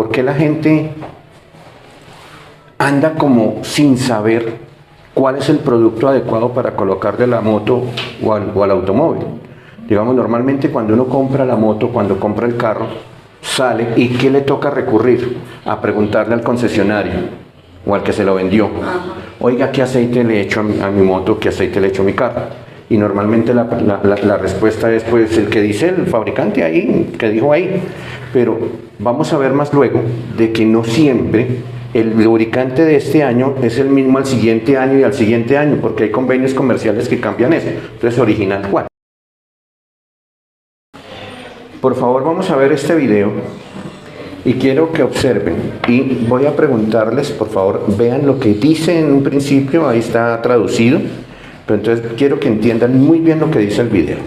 ¿por qué la gente anda como sin saber cuál es el producto adecuado para colocarle a la moto o al automóvil? Digamos, normalmente cuando uno compra la moto, cuando compra el carro, sale y ¿qué le toca recurrir? A preguntarle al concesionario o al que se lo vendió. Oiga, ¿qué aceite le echo a mi moto? ¿Qué aceite le echo a mi carro? Y normalmente la respuesta es pues el que dice el fabricante ahí, que dijo ahí. Pero vamos a ver más luego de que no siempre el lubricante de este año es el mismo al siguiente año y al siguiente año, porque hay convenios comerciales que cambian eso. Entonces, original, ¿cuál? Por favor, vamos a ver este video y quiero que observen y voy a preguntarles, por favor, vean lo que dice en un principio, ahí está traducido, pero entonces quiero que entiendan muy bien lo que dice el video.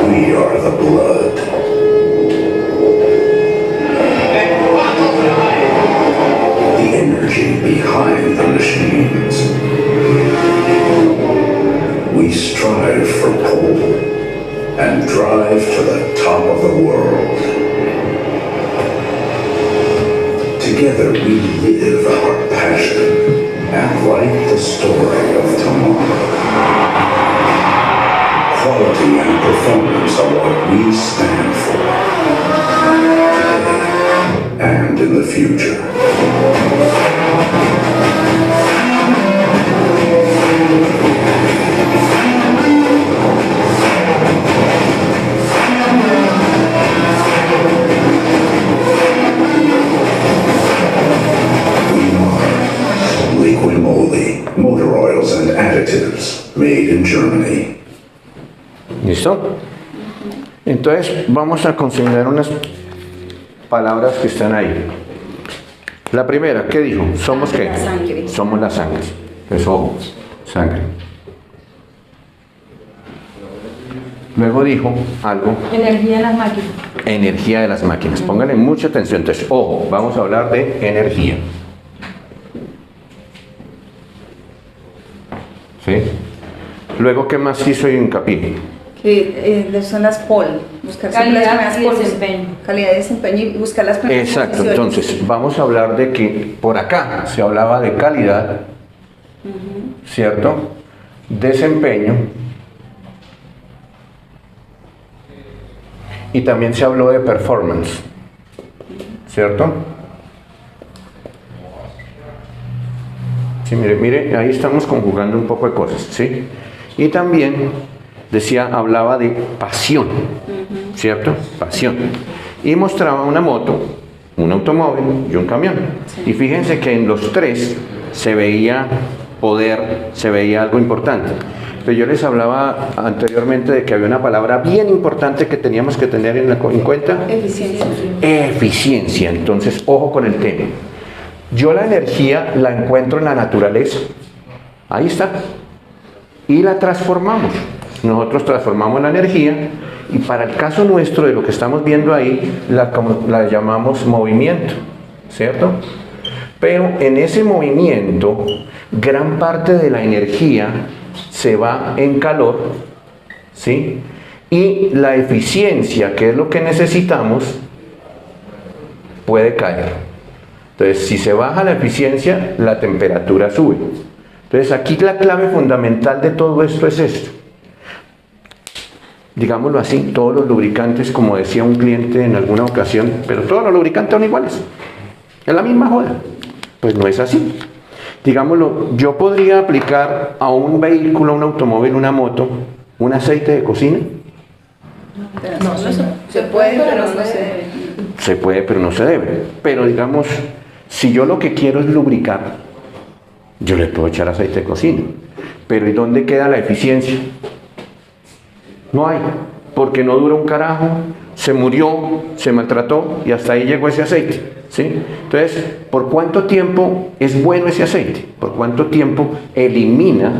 We are the blood. The energy behind the machines. We strive for pole and drive to the top of the world. Together we live our passion and write the story of tomorrow. Quality and performance are what we stand for, today and in the future. Liquid Moly, motor oils and additives, made in Germany. ¿Listo? Entonces vamos a considerar unas palabras que están ahí. La primera, ¿qué dijo? ¿Somos qué? La sangre. Somos la sangre. Es ojo, sangre. Luego dijo algo. Energía de las máquinas. Energía de las máquinas. Pónganle mucha atención. Entonces, ojo, vamos a hablar de energía. ¿Sí? Luego, ¿qué más hizo hincapié? Que son las POL, buscar siempre las Calidad primeras y poles. desempeño. Calidad y desempeño y buscar las primeras Exacto, posiciones. entonces vamos a hablar de que por acá se hablaba de calidad, ¿cierto? Desempeño y también se habló de performance, ¿cierto? Sí, mire, ahí estamos conjugando un poco de cosas, ¿sí? Y también hablaba de pasión, ¿cierto? Pasión. Y mostraba una moto, un automóvil y un camión. Y fíjense que en los tres se veía poder, se veía algo importante. Pero yo les hablaba anteriormente de que había una palabra bien importante que teníamos que tener en cuenta. Eficiencia. Eficiencia. Entonces, ojo con el tema. Yo la energía la encuentro en la naturaleza. Ahí está. Y la transformamos. Nosotros transformamos la energía y para el caso nuestro de lo que estamos viendo ahí, la llamamos movimiento, ¿cierto? Pero en ese movimiento, gran parte de la energía se va en calor, ¿sí? Y la eficiencia, que es lo que necesitamos, puede caer. Entonces, si se baja la eficiencia, la temperatura sube. Entonces, aquí la clave fundamental de todo esto es esto. Digámoslo así, todos los lubricantes, como decía un cliente en alguna ocasión, pero todos los lubricantes son iguales. Es la misma joda. Pues no es así. Digámoslo, yo podría aplicar a un vehículo, a un automóvil, una moto, un aceite de cocina. No, se puede, pero no se debe. Se puede, pero no se debe. Pero digamos, si yo lo que quiero es lubricar, yo le puedo echar aceite de cocina. Pero ¿y dónde queda la eficiencia? No hay, porque no dura un carajo, se murió, se maltrató y hasta ahí llegó ese aceite, ¿sí? Entonces, ¿por cuánto tiempo es bueno ese aceite? ¿Por cuánto tiempo elimina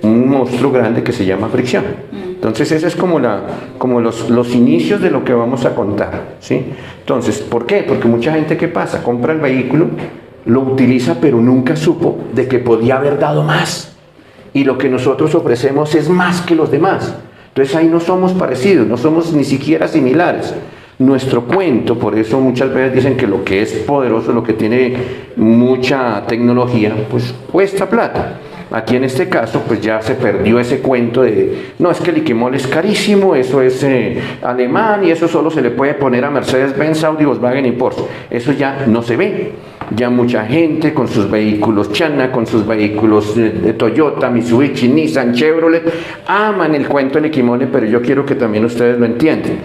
un monstruo grande que se llama fricción? Entonces, ese es como los inicios de lo que vamos a contar, ¿sí? Entonces, ¿por qué? Porque mucha gente, ¿qué pasa? Compra el vehículo lo utiliza, pero nunca supo de que podía haber dado más. Y lo que nosotros ofrecemos es más que los demás. Entonces ahí no somos parecidos, no somos ni siquiera similares. Nuestro cuento, por eso muchas veces dicen que lo que es poderoso, lo que tiene mucha tecnología, pues cuesta plata. Aquí en este caso, pues ya se perdió ese cuento de, no, es que el Iquimol es carísimo, eso es alemán y eso solo se le puede poner a Mercedes-Benz, Audi, Volkswagen y Porsche. Eso ya no se ve. Ya mucha gente con sus vehículos Chana, con sus vehículos de Toyota, Mitsubishi, Nissan, Chevrolet, aman el cuento del Iquimol, pero yo quiero que también ustedes lo entiendan.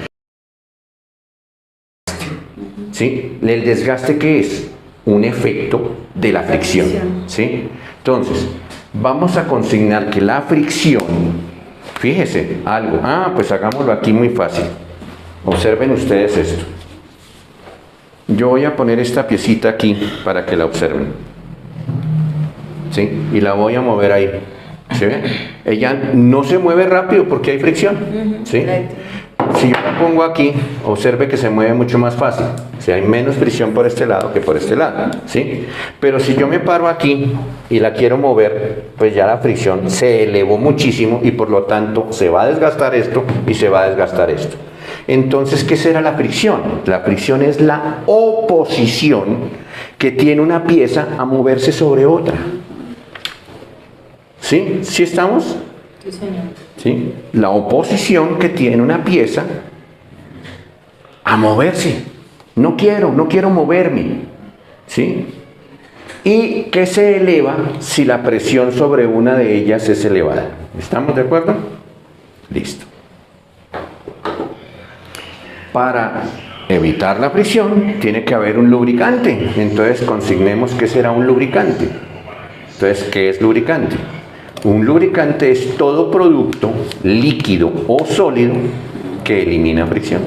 ¿Sí? ¿El desgaste qué es? Un efecto de la fricción. ¿Sí? Entonces, vamos a consignar que la fricción, fíjese, algo, pues hagámoslo aquí muy fácil. Observen ustedes esto. Yo voy a poner esta piecita aquí para que la observen. ¿Sí? Y la voy a mover ahí. ¿Sí ve? Ella no se mueve rápido porque hay fricción. ¿Sí? Si yo la pongo aquí, observe que se mueve mucho más fácil. O sea, hay menos fricción por este lado que por este lado. ¿Sí? Pero si yo me paro aquí y la quiero mover, pues ya la fricción se elevó muchísimo y por lo tanto se va a desgastar esto y se va a desgastar esto. Entonces, ¿qué será la fricción? La fricción es la oposición que tiene una pieza a moverse sobre otra. ¿Sí? ¿Sí estamos? Sí, señor. ¿Sí? La oposición que tiene una pieza a moverse. No quiero moverme. ¿Sí? Y que se eleva si la presión sobre una de ellas es elevada. ¿Estamos de acuerdo? Listo. Para evitar la fricción tiene que haber un lubricante. Entonces consignemos qué será un lubricante. Entonces, ¿qué es lubricante? Un lubricante es todo producto líquido o sólido que elimina fricción.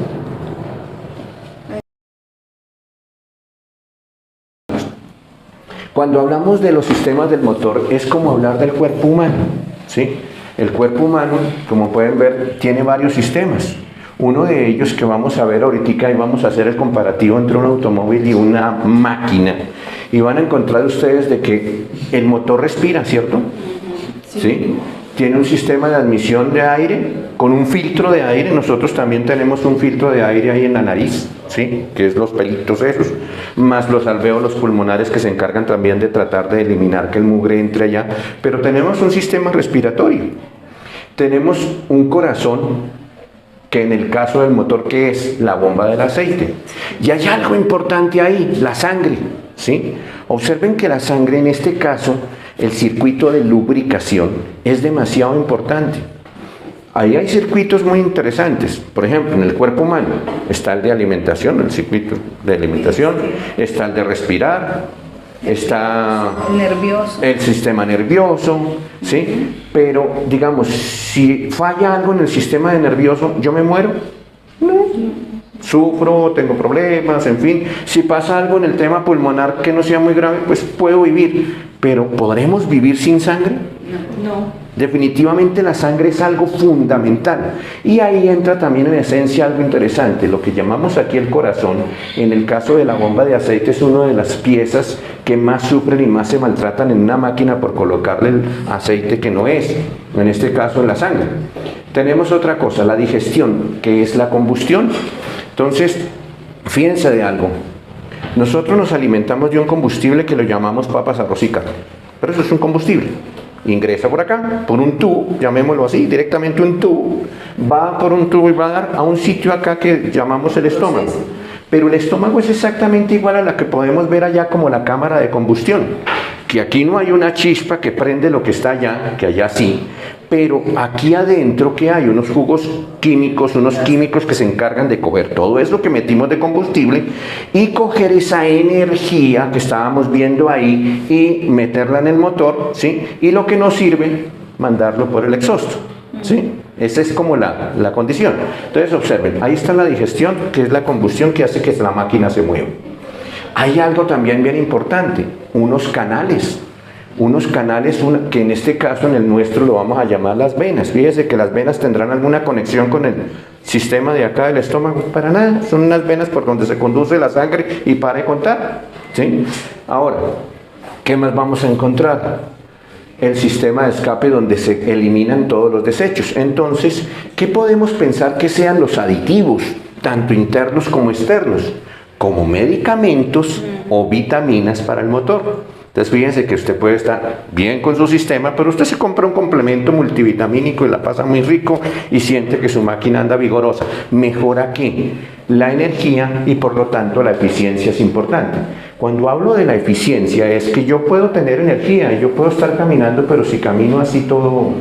Cuando hablamos de los sistemas del motor es como hablar del cuerpo humano. ¿Sí? El cuerpo humano, como pueden ver, tiene varios sistemas. Uno de ellos que vamos a ver ahorita y vamos a hacer el comparativo entre un automóvil y una máquina. Y van a encontrar ustedes de que el motor respira, ¿cierto? ¿Sí? Tiene un sistema de admisión de aire con un filtro de aire. Nosotros también tenemos un filtro de aire ahí en la nariz, ¿sí? Que es los pelitos esos, más los alvéolos pulmonares que se encargan también de tratar de eliminar que el mugre entre allá. Pero tenemos un sistema respiratorio. Tenemos un corazón que en el caso del motor, que es la bomba del aceite. Y hay algo importante ahí, la sangre, ¿sí? Observen que la sangre, en este caso, el circuito de lubricación es demasiado importante. Ahí hay circuitos muy interesantes. Por ejemplo, en el cuerpo humano está el de alimentación, el circuito de alimentación, está el de respirar, está el sistema nervioso, ¿sí? Pero, digamos, si falla algo en el sistema nervioso, ¿yo me muero? No. Sufro, tengo problemas, en fin. Si pasa algo en el tema pulmonar que no sea muy grave, pues puedo vivir. Pero, ¿podremos vivir sin sangre? No. Definitivamente la sangre es algo fundamental. Y ahí entra también en esencia algo interesante. Lo que llamamos aquí el corazón, en el caso de la bomba de aceite, es una de las piezas que más sufren y más se maltratan en una máquina por colocarle el aceite que no es, en este caso en la sangre. Tenemos otra cosa, la digestión, que es la combustión. Entonces, fíjense de algo. Nosotros nos alimentamos de un combustible que lo llamamos papas, arroz y carne. Pero eso es un combustible. Ingresa por acá, por un tubo, llamémoslo así, directamente un tubo, va por un tubo y va a dar a un sitio acá que llamamos el estómago. Pero el estómago es exactamente igual a la que podemos ver allá como la cámara de combustión. Que aquí no hay una chispa que prende lo que está allá, que allá sí, pero aquí adentro que hay unos jugos químicos, unos químicos que se encargan de coger todo eso que metimos de combustible y coger esa energía que estábamos viendo ahí y meterla en el motor, ¿sí? Y lo que nos sirve, mandarlo por el exhausto, ¿sí? Esa es como la condición. Entonces observen, ahí está la digestión, que es la combustión que hace que la máquina se mueva. Hay algo también bien importante, unos canales que en este caso, en el nuestro, lo vamos a llamar las venas. Fíjese que las venas tendrán alguna conexión con el sistema de acá del estómago. Para nada, son unas venas por donde se conduce la sangre y para de contar. ¿Sí? Ahora, ¿qué más vamos a encontrar? El sistema de escape donde se eliminan todos los desechos. Entonces, ¿qué podemos pensar que sean los aditivos, tanto internos como externos? Como medicamentos o vitaminas para el motor. Entonces fíjense que usted puede estar bien con su sistema, pero usted se compra un complemento multivitamínico y la pasa muy rico y siente que su máquina anda vigorosa. Mejora ¿qué? La energía y por lo tanto la eficiencia es importante. Cuando hablo de la eficiencia es que yo puedo tener energía, yo puedo estar caminando, pero si camino así todo,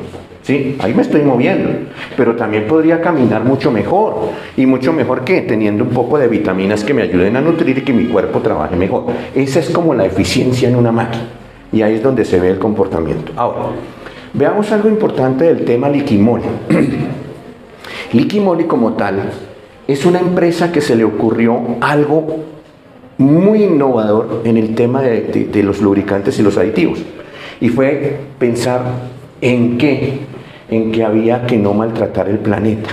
¿sí? Ahí me estoy moviendo, pero también podría caminar mucho mejor. ¿Y mucho mejor qué? Teniendo un poco de vitaminas que me ayuden a nutrir y que mi cuerpo trabaje mejor. Esa es como la eficiencia en una máquina. Y ahí es donde se ve el comportamiento. Ahora, veamos algo importante del tema Liquimoli. Liquimoli como tal es una empresa que se le ocurrió algo muy innovador en el tema de los lubricantes y los aditivos. Y fue pensar en que había que no maltratar el planeta.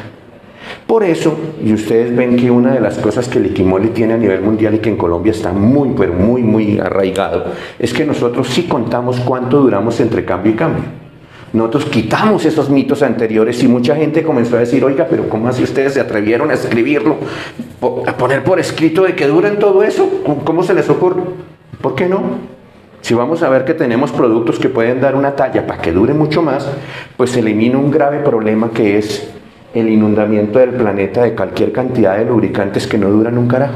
Por eso, y ustedes ven que una de las cosas que Liquimoli tiene a nivel mundial y que en Colombia está muy, pero muy, muy arraigado, es que nosotros sí contamos cuánto duramos entre cambio y cambio. Nosotros quitamos esos mitos anteriores y mucha gente comenzó a decir, oiga, pero ¿cómo así ustedes se atrevieron a escribirlo, a poner por escrito de que duran todo eso? ¿Cómo se les ocurre? ¿Por qué no? Si vamos a ver que tenemos productos que pueden dar una talla para que dure mucho más, pues se elimina un grave problema que es el inundamiento del planeta de cualquier cantidad de lubricantes que no duran un carajo.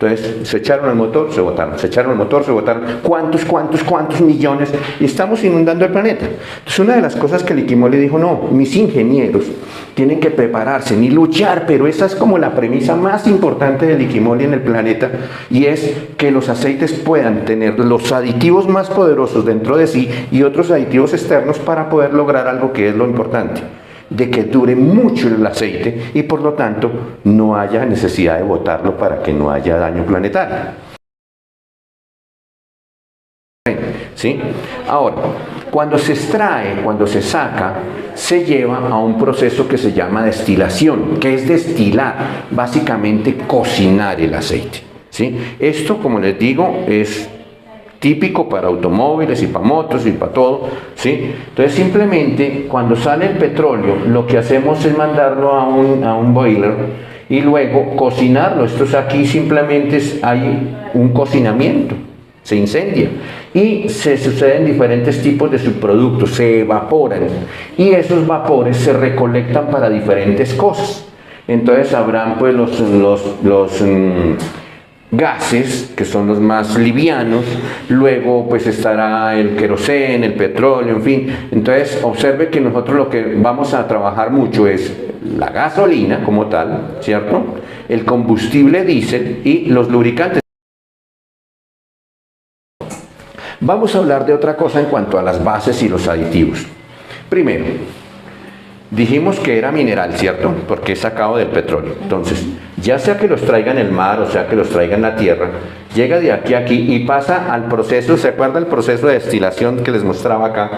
Entonces, se echaron al motor, se botaron, se echaron al motor, se botaron, ¿cuántos millones? Y estamos inundando el planeta. Entonces, una de las cosas que Liquimoli dijo, no, mis ingenieros tienen que prepararse, ni luchar, pero esa es como la premisa más importante de Liquimoli en el planeta, y es que los aceites puedan tener los aditivos más poderosos dentro de sí y otros aditivos externos para poder lograr algo que es lo importante, de que dure mucho el aceite y por lo tanto no haya necesidad de botarlo para que no haya daño planetario. ¿Sí? Ahora, cuando se extrae, cuando se saca, se lleva a un proceso que se llama destilación, que es destilar, básicamente cocinar el aceite. ¿Sí? Esto, como les digo, es típico para automóviles y para motos y para todo, ¿sí? Entonces simplemente cuando sale el petróleo lo que hacemos es mandarlo a un boiler y luego cocinarlo. Esto es aquí simplemente hay un cocinamiento, se incendia y se suceden diferentes tipos de subproductos, se evaporan y esos vapores se recolectan para diferentes cosas. Entonces habrán pues los gases, que son los más livianos, luego pues estará el queroseno, el petróleo, en fin. Entonces observe que nosotros lo que vamos a trabajar mucho es la gasolina como tal, ¿cierto? El combustible diésel y los lubricantes. Vamos a hablar de otra cosa en cuanto a las bases y los aditivos. Primero, dijimos que era mineral, ¿cierto? Porque es sacado del petróleo. Entonces, ya sea que los traiga en el mar o sea que los traiga en la tierra, llega de aquí a aquí y pasa al proceso, ¿se acuerda el proceso de destilación que les mostraba acá?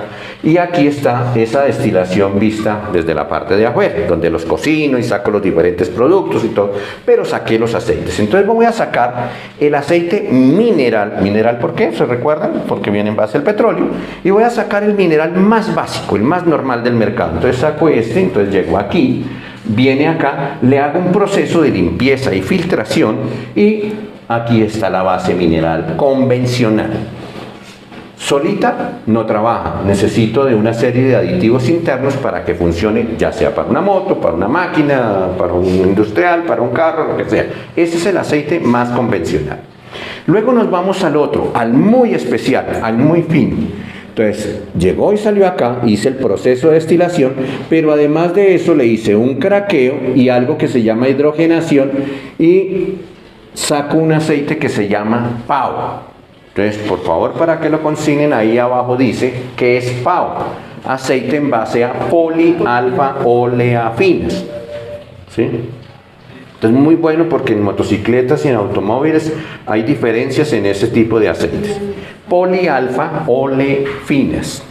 Y aquí está esa destilación vista desde la parte de afuera, donde los cocino y saco los diferentes productos y todo, pero saqué los aceites. Entonces voy a sacar el aceite mineral. ¿Mineral por qué? ¿Se recuerdan? Porque viene en base al petróleo. Y voy a sacar el mineral más básico, el más normal del mercado. Entonces saco entonces llego aquí, viene acá, le hago un proceso de limpieza y filtración y aquí está la base mineral convencional. Solita no trabaja, necesito de una serie de aditivos internos para que funcione, ya sea para una moto, para una máquina, para un industrial, para un carro, lo que sea. Ese es el aceite más convencional. Luego nos vamos al otro, al muy especial, al muy fino. Entonces, llegó y salió acá, hice el proceso de destilación, pero además de eso le hice un craqueo y algo que se llama hidrogenación y saco un aceite que se llama PAO. Entonces, por favor, para que lo consignen, ahí abajo dice que es PAO, aceite en base a polialfa oleafinas. ¿Sí? Entonces, muy bueno porque en motocicletas y en automóviles hay diferencias en ese tipo de aceites. Polialfa olefinas.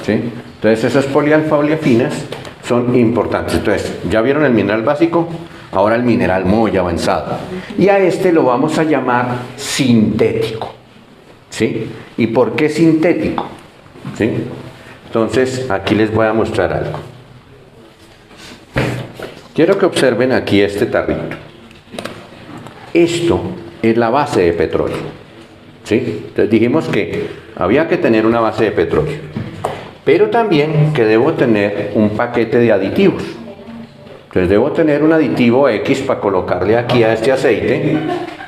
¿Sí? Entonces esas polialfa oleafinas son importantes. Entonces, ya vieron el mineral básico, ahora el mineral muy avanzado. Y a este lo vamos a llamar sintético. ¿Sí? ¿Y por qué sintético? ¿Sí? Entonces, aquí les voy a mostrar algo. Quiero que observen aquí este tarrito. Esto es la base de petróleo. ¿Sí? Entonces dijimos que había que tener una base de petróleo, pero también que debo tener un paquete de aditivos. Entonces debo tener un aditivo X para colocarle aquí a este aceite,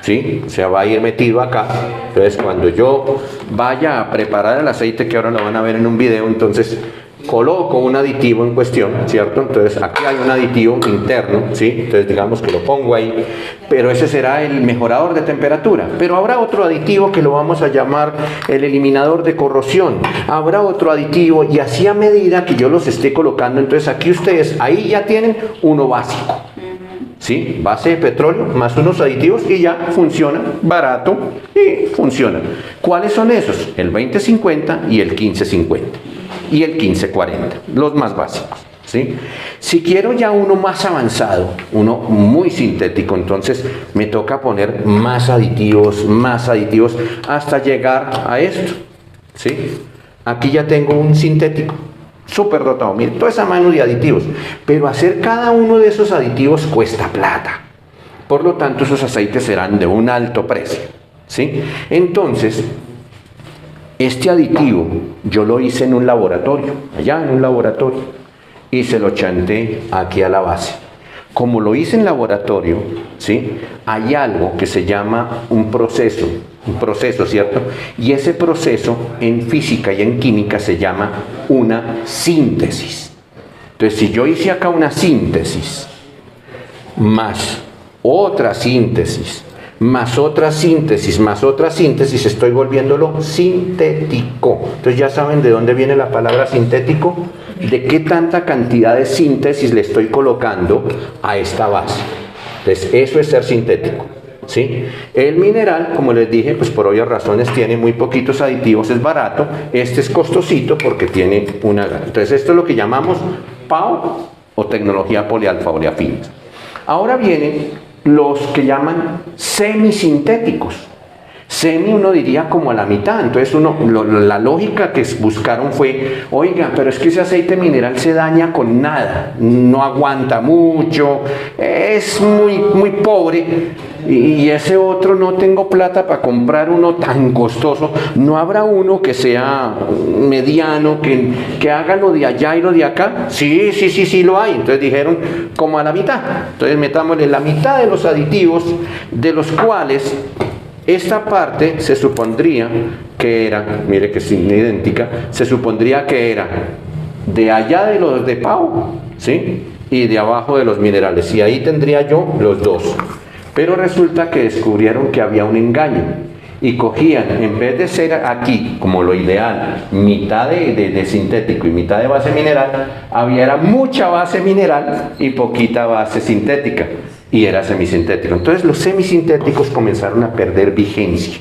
¿sí? O sea, va a ir metido acá. Entonces cuando yo vaya a preparar el aceite, que ahora lo van a ver en un video, entonces coloco un aditivo en cuestión, ¿cierto? Entonces aquí hay un aditivo interno, ¿sí? Entonces digamos que lo pongo ahí, pero ese será el mejorador de temperatura. Pero habrá otro aditivo que lo vamos a llamar el eliminador de corrosión. Habrá otro aditivo y así a medida que yo los esté colocando, entonces aquí ustedes, ahí ya tienen uno básico. ¿Sí? Base de petróleo más unos aditivos y ya funciona, barato y funciona. ¿Cuáles son esos? El 2050 y el 1550 y el 1540, los más básicos. ¿Sí? Si quiero ya uno más avanzado, uno muy sintético, entonces me toca poner más aditivos, hasta llegar a esto. ¿Sí? Aquí ya tengo un sintético súper dotado, miren, toda esa mano de aditivos, pero hacer cada uno de esos aditivos cuesta plata. Por lo tanto, esos aceites serán de un alto precio. ¿Sí? Entonces, este aditivo yo lo hice en un laboratorio, allá en un laboratorio, y se lo chanté aquí a la base. Como lo hice en laboratorio, ¿sí? Hay algo que se llama un proceso, ¿cierto? Y ese proceso en física y en química se llama una síntesis. Entonces, si yo hice acá una síntesis, más otra síntesis, más otra síntesis, más otra síntesis, estoy volviéndolo sintético. Entonces ya saben de dónde viene la palabra sintético, de qué tanta cantidad de síntesis le estoy colocando a esta base. Entonces eso es ser sintético. ¿Sí? El mineral, como les dije, pues por obvias razones tiene muy poquitos aditivos, es barato. Este es costosito porque tiene una gana. Entonces esto es lo que llamamos PAO o tecnología polialfa oleafinas. Ahora vienen los que llaman semisintéticos. Semi uno diría como a la mitad. Entonces la lógica que buscaron fue, oiga, pero es que ese aceite mineral se daña con nada, no aguanta mucho, es muy pobre, y ese otro no tengo plata para comprar uno tan costoso. ¿No habrá uno que sea mediano, que haga lo de allá y lo de acá? Sí lo hay. Entonces dijeron como a la mitad. Entonces metámosle la mitad de los aditivos, de los cuales esta parte se supondría que era, mire que es idéntica, se supondría que era de allá de los de Pau, ¿sí? Y de abajo de los minerales, y ahí tendría yo los dos. Pero resulta que descubrieron que había un engaño y cogían, en vez de ser aquí como lo ideal, mitad de sintético y mitad de base mineral, había mucha base mineral y poquita base sintética, y era semisintético. Entonces los semisintéticos comenzaron a perder vigencia,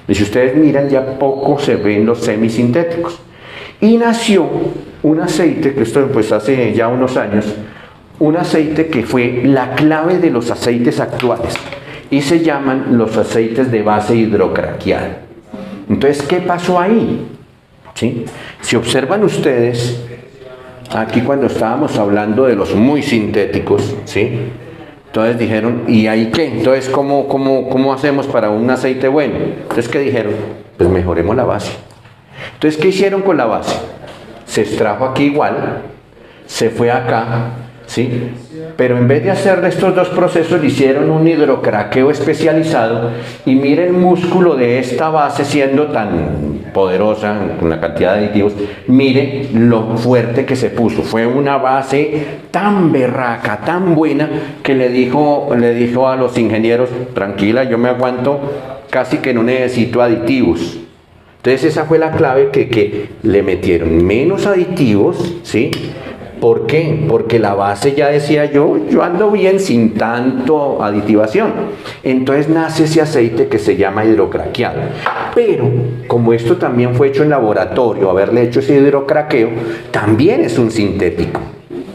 y si ustedes miran, ya poco se ven los semisintéticos, y nació un aceite, que esto pues hace ya unos años, un aceite que fue la clave de los aceites actuales, y se llaman los aceites de base hidrocraqueada. Entonces, ¿qué pasó ahí? ¿Sí? Si observan ustedes, aquí cuando estábamos hablando de los muy sintéticos, ¿sí? Entonces dijeron, ¿y ahí qué? Entonces, ¿cómo hacemos para un aceite bueno? Entonces, ¿qué dijeron? Pues mejoremos la base. Entonces, ¿qué hicieron con la base? Se extrajo aquí igual, se fue acá, ¿sí? Pero en vez de hacer estos dos procesos, le hicieron un hidrocraqueo especializado, y mire el músculo de esta base siendo tan poderosa, con la cantidad de aditivos, mire lo fuerte que se puso. Fue una base tan berraca, tan buena, que le dijo a los ingenieros, tranquila, yo me aguanto, casi que no necesito aditivos. Entonces esa fue la clave, que le metieron menos aditivos, ¿sí? ¿Por qué? Porque la base, ya decía yo ando bien sin tanto aditivación. Entonces nace ese aceite que se llama hidrocraqueado. Pero, como esto también fue hecho en laboratorio, haberle hecho ese hidrocraqueo, también es un sintético,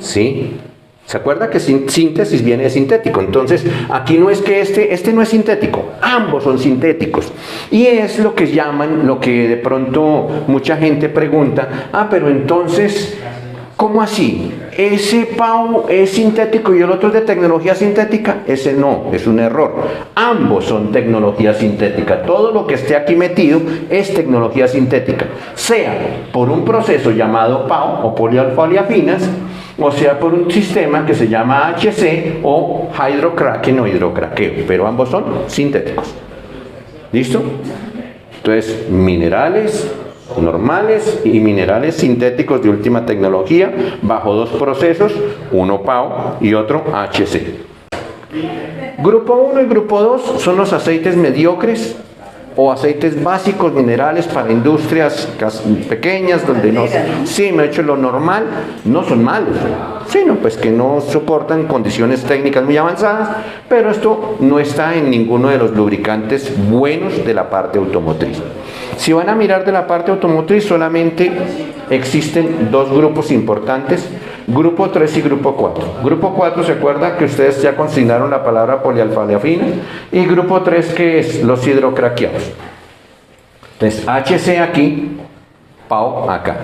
¿sí? ¿Se acuerda que síntesis viene de sintético? Entonces, aquí no es que este no es sintético, ambos son sintéticos. Y es lo que llaman, lo que de pronto mucha gente pregunta, pero entonces, ¿cómo así? ¿Ese PAO es sintético y el otro es de tecnología sintética? Ese no, es un error. Ambos son tecnología sintética. Todo lo que esté aquí metido es tecnología sintética. Sea por un proceso llamado PAO o polialfa-oleafinas, o sea por un sistema que se llama HC o hydrocracking o hidrocraqueo. Pero ambos son sintéticos. ¿Listo? Entonces, minerales normales y minerales sintéticos de última tecnología bajo dos procesos, uno PAO y otro HC. Grupo 1 y grupo 2 son los aceites mediocres o aceites básicos minerales para industrias pequeñas donde no, sí, me he hecho lo normal, no son malos, sino pues que no soportan condiciones técnicas muy avanzadas, pero esto no está en ninguno de los lubricantes buenos de la parte automotriz. Si van a mirar de la parte automotriz, solamente existen dos grupos importantes, grupo 3 y grupo 4. Grupo 4, ¿se acuerda que ustedes ya consignaron la palabra polialfa-oleafina? Y grupo 3, que es los hidrocraqueados. Entonces, HC aquí, PAO acá.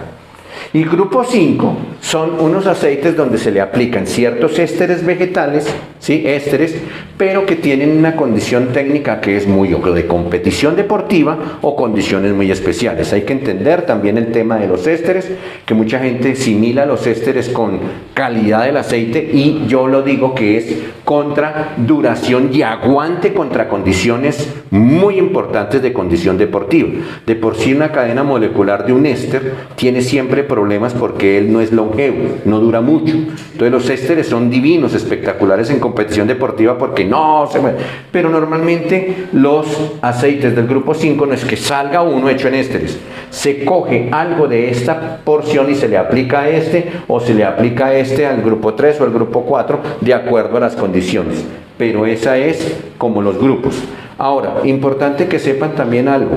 Y grupo 5 son unos aceites donde se le aplican ciertos ésteres vegetales, ¿sí? Ésteres, pero que tienen una condición técnica que es muy o de competición deportiva o condiciones muy especiales. Hay que entender también el tema de los ésteres, que mucha gente simila los ésteres con calidad del aceite, y yo lo digo que es contra duración y aguante contra condiciones muy importantes de condición deportiva. De por sí una cadena molecular de un éster tiene siempre problemas porque él no es longevo, no dura mucho. Entonces los ésteres son divinos, espectaculares en competición deportiva porque no se mueve. Pero normalmente los aceites del grupo 5 no es que salga uno hecho en ésteres. Se coge algo de esta porción y se le aplica a este, o se le aplica a este al grupo 3 o al grupo 4 de acuerdo a las condiciones. Pero esa es como los grupos. Ahora, importante que sepan también algo.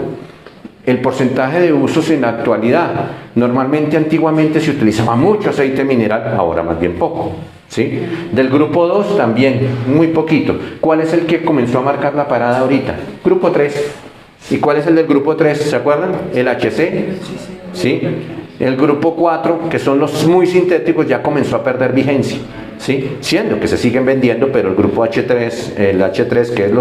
El porcentaje de usos en la actualidad. Normalmente, antiguamente se utilizaba mucho aceite mineral, ahora más bien poco, ¿sí? Del grupo 2 también, muy poquito. ¿Cuál es el que comenzó a marcar la parada ahorita? Grupo 3. ¿Y cuál es el del grupo 3? ¿Se acuerdan? El HC, ¿sí? El grupo 4, que son los muy sintéticos, ya comenzó a perder vigencia, ¿sí? Siendo que se siguen vendiendo, pero el grupo H3, el H3, que es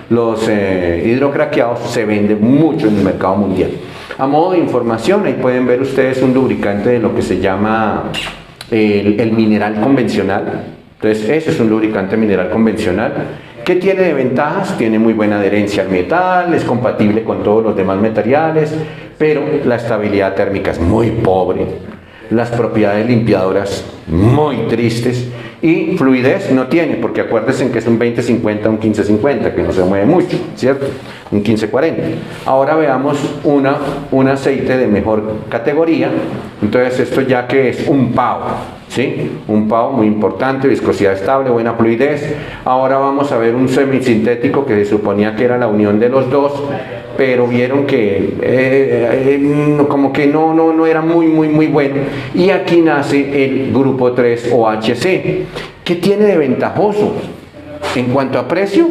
los hidrocraqueados, se vende mucho en el mercado mundial. A modo de información, ahí pueden ver ustedes un lubricante de lo que se llama el mineral convencional. Entonces, ese es un lubricante mineral convencional. ¿Qué tiene de ventajas? Tiene muy buena adherencia al metal, es compatible con todos los demás materiales, pero la estabilidad térmica es muy pobre, las propiedades limpiadoras muy tristes, y fluidez no tiene, porque acuérdense que es un 20-50, un 15-50, que no se mueve mucho, ¿cierto? Un 15-40. Ahora veamos un aceite de mejor categoría. Entonces esto ya que es un PAO, ¿sí? Un PAO muy importante, viscosidad estable, buena fluidez. Ahora vamos a ver un semisintético que se suponía que era la unión de los dos, pero vieron que como que no era muy bueno. Y aquí nace el grupo 3 o HC. ¿Qué tiene de ventajoso? En cuanto a precio,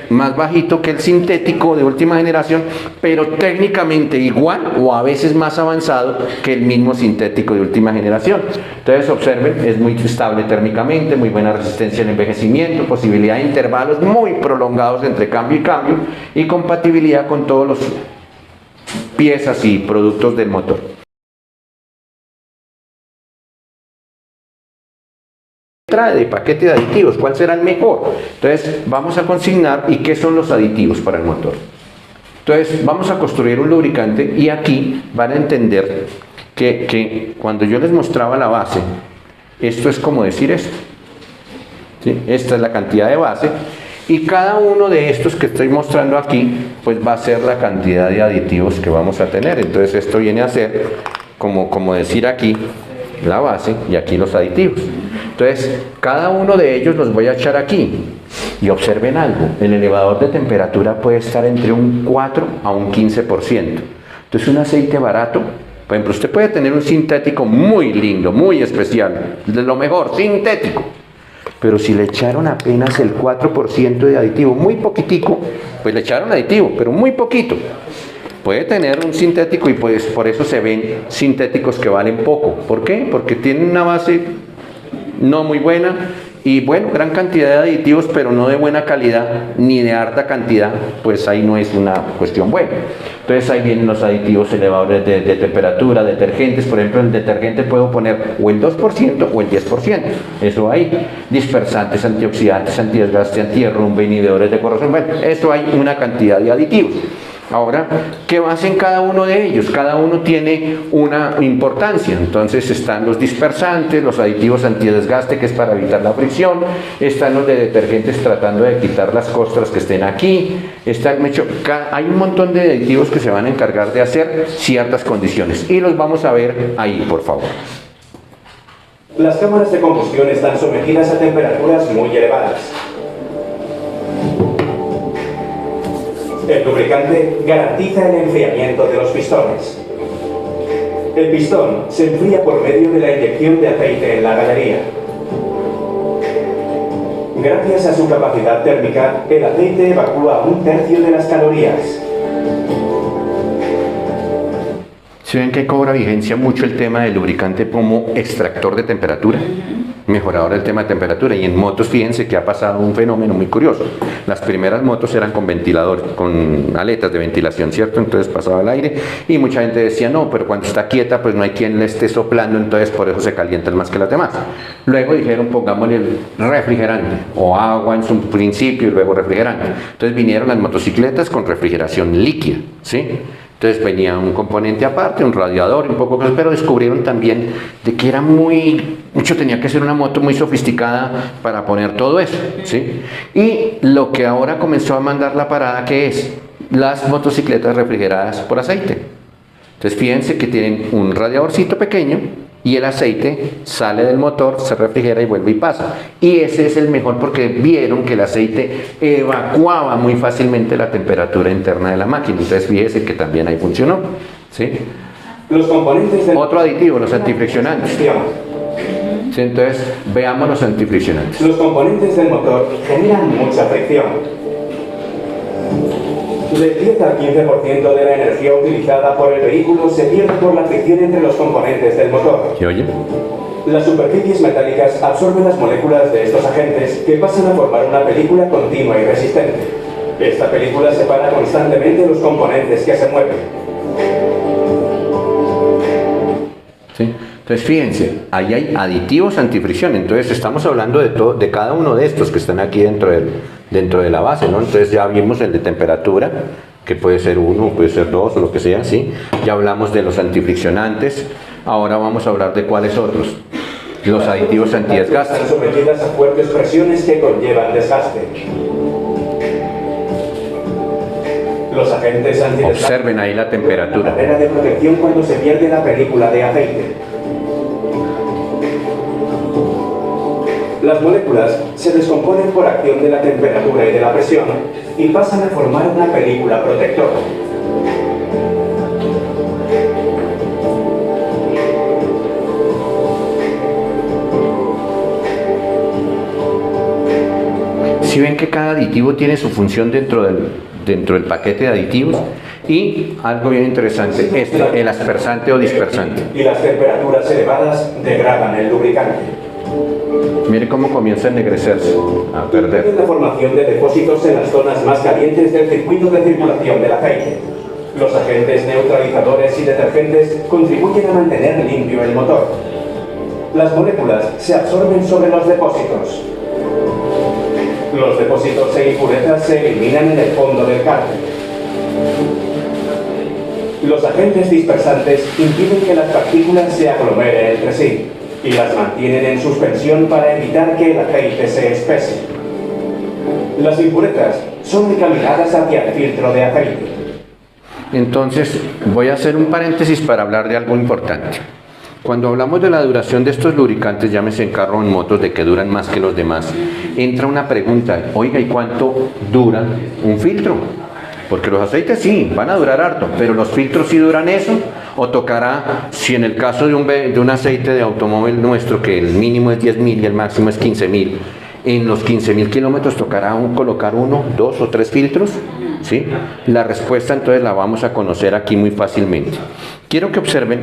más bajito que el sintético de última generación, pero técnicamente igual o a veces más avanzado que el mismo sintético de última generación. Entonces observen, es muy estable térmicamente, muy buena resistencia al envejecimiento, posibilidad de intervalos muy prolongados entre cambio y cambio, y compatibilidad con todos los piezas y productos del motor. Trae de paquete de aditivos, ¿cuál será el mejor? Entonces vamos a consignar y qué son los aditivos para el motor. Entonces vamos a construir un lubricante, y aquí van a entender que cuando yo les mostraba la base, esto es como decir esto, ¿sí? Esta es la cantidad de base, y cada uno de estos que estoy mostrando aquí pues va a ser la cantidad de aditivos que vamos a tener. Entonces esto viene a ser como decir aquí la base y aquí los aditivos. Entonces, cada uno de ellos los voy a echar aquí. Y observen algo, el elevador de temperatura puede estar entre un 4 a un 15%. Entonces, un aceite barato, por ejemplo, usted puede tener un sintético muy lindo, muy especial, de lo mejor, sintético. Pero si le echaron apenas el 4% de aditivo, muy poquitico, pues le echaron aditivo, pero muy poquito. Puede tener un sintético y pues por eso se ven sintéticos que valen poco. ¿Por qué? Porque tienen una base no muy buena y bueno, gran cantidad de aditivos, pero no de buena calidad ni de harta cantidad, pues ahí no es una cuestión buena. Entonces ahí vienen los aditivos elevadores de temperatura, detergentes, por ejemplo el detergente puedo poner o el 2% o el 10%, eso hay, dispersantes, antioxidantes, antidesgaste, antierrumbe, inhibidores de corrosión, bueno, eso hay una cantidad de aditivos. Ahora, ¿qué hacen cada uno de ellos? Cada uno tiene una importancia. Entonces están los dispersantes, los aditivos antidesgaste, que es para evitar la fricción. Están los de detergentes tratando de quitar las costras que estén aquí. Hay un montón de aditivos que se van a encargar de hacer ciertas condiciones. Y los vamos a ver ahí, por favor. Las cámaras de combustión están sometidas a temperaturas muy elevadas. El lubricante garantiza el enfriamiento de los pistones. El pistón se enfría por medio de la inyección de aceite en la galería. Gracias a su capacidad térmica, el aceite evacúa un tercio de las calorías. ¿Se ven que cobra vigencia mucho el tema del lubricante como extractor de temperatura? Mejorador del tema de temperatura. Y en motos, fíjense que ha pasado un fenómeno muy curioso. Las primeras motos eran con ventilador, con aletas de ventilación, ¿cierto? Entonces pasaba el aire y mucha gente decía, no, pero cuando está quieta, pues no hay quien le esté soplando, entonces por eso se calientan más que las demás. Luego dijeron, pongámosle el refrigerante o agua en su principio y luego refrigerante. Entonces vinieron las motocicletas con refrigeración líquida, ¿sí? Entonces venía un componente aparte, un radiador, un poco cosas, pero descubrieron también de que era mucho tenía que ser una moto muy sofisticada para poner todo eso, ¿sí? Y lo que ahora comenzó a mandar la parada, ¿qué es? Las motocicletas refrigeradas por aceite. Entonces fíjense que tienen un radiadorcito pequeño y el aceite sale del motor, se refrigera y vuelve y pasa. Y ese es el mejor porque vieron que el aceite evacuaba muy fácilmente la temperatura interna de la máquina. Entonces fíjense que también ahí funcionó, ¿sí? Los componentes del... Otro aditivo, los antifriccionantes. ¿Sí? Entonces veamos los antifriccionantes. Los componentes del motor generan mucha fricción. Del 10 al 15% de la energía utilizada por el vehículo se pierde por la fricción entre los componentes del motor. ¿Se oye? Las superficies metálicas absorben las moléculas de estos agentes que pasan a formar una película continua y resistente. Esta película separa constantemente los componentes que se mueven. ¿Sí? Entonces fíjense, ahí hay aditivos antifricción, entonces estamos hablando de cada uno de estos que están aquí dentro de la base, ¿no? Entonces ya vimos el de temperatura, que puede ser 1, puede ser 2 o lo que sea, ¿sí? Ya hablamos de los antifriccionantes, ahora vamos a hablar de cuáles otros. Los aditivos antidesgaste. Están sometidas a fuertes presiones que conllevan desgaste. Los agentes antidesgaste observen ahí la temperatura. Barrera de protección cuando se pierde la película de aceite. Las moléculas se descomponen por acción de la temperatura y de la presión y pasan a formar una película protectora. Si ven que cada aditivo tiene su función dentro del paquete de aditivos, y algo bien interesante, el aspersante o dispersante. Y las temperaturas elevadas degradan el lubricante. Mire cómo comienza a ennegrecerse, a perder. La formación de depósitos en las zonas más calientes del circuito de circulación del aceite. Los agentes neutralizadores y detergentes contribuyen a mantener limpio el motor. Las moléculas se absorben sobre los depósitos. Los depósitos e impurezas se eliminan en el fondo del cárter. Los agentes dispersantes impiden que las partículas se aglomeren entre sí y las mantienen en suspensión para evitar que el aceite se espese. Las impurezas son encaminadas hacia el filtro de aceite. Entonces, voy a hacer un paréntesis para hablar de algo importante. Cuando hablamos de la duración de estos lubricantes, llámese en carro o en motos, de que duran más que los demás, entra una pregunta, oiga, ¿y cuánto dura un filtro? Porque los aceites sí, van a durar harto, pero los filtros sí duran eso, o tocará, si en el caso de un aceite de automóvil nuestro, que el mínimo es 10.000 y el máximo es 15.000, en los 15.000 kilómetros tocará colocar 1, 2 o 3 filtros, ¿sí? La respuesta entonces la vamos a conocer aquí muy fácilmente. Quiero que observen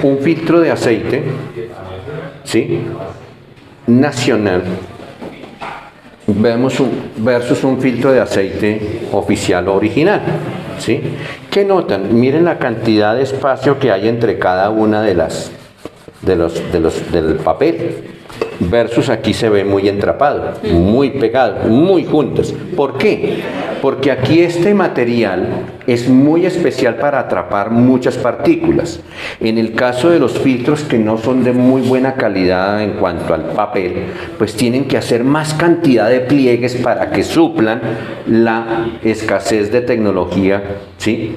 un filtro de aceite, ¿sí? Nacional, vemos versus un filtro de aceite oficial o original, ¿sí? ¿Qué notan? Miren la cantidad de espacio que hay entre cada una del papel, versus aquí se ve muy entrapado, muy pegado, muy juntos. ¿Por qué? Porque aquí este material es muy especial para atrapar muchas partículas. En el caso de los filtros que no son de muy buena calidad en cuanto al papel, pues tienen que hacer más cantidad de pliegues para que suplan la escasez de tecnología, ¿sí?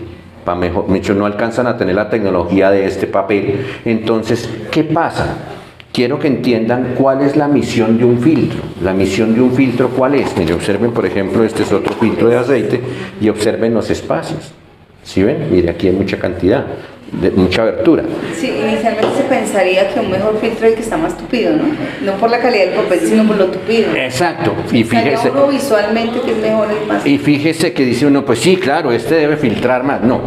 Muchos no alcanzan a tener la tecnología de este papel. Entonces, ¿qué pasa? Quiero que entiendan cuál es la misión de un filtro. La misión de un filtro, ¿cuál es? Miren, observen, por ejemplo, este es otro filtro de aceite y observen los espacios. ¿Sí ven? Mire, aquí hay mucha cantidad, mucha abertura. Sí, inicialmente se pensaría que un mejor filtro es el que está más tupido, ¿no? No por la calidad del papel, sino por lo tupido. Exacto. Y fíjese, uno visualmente que es mejor el más. y fíjese que dice uno, pues sí, claro, este debe filtrar más. No,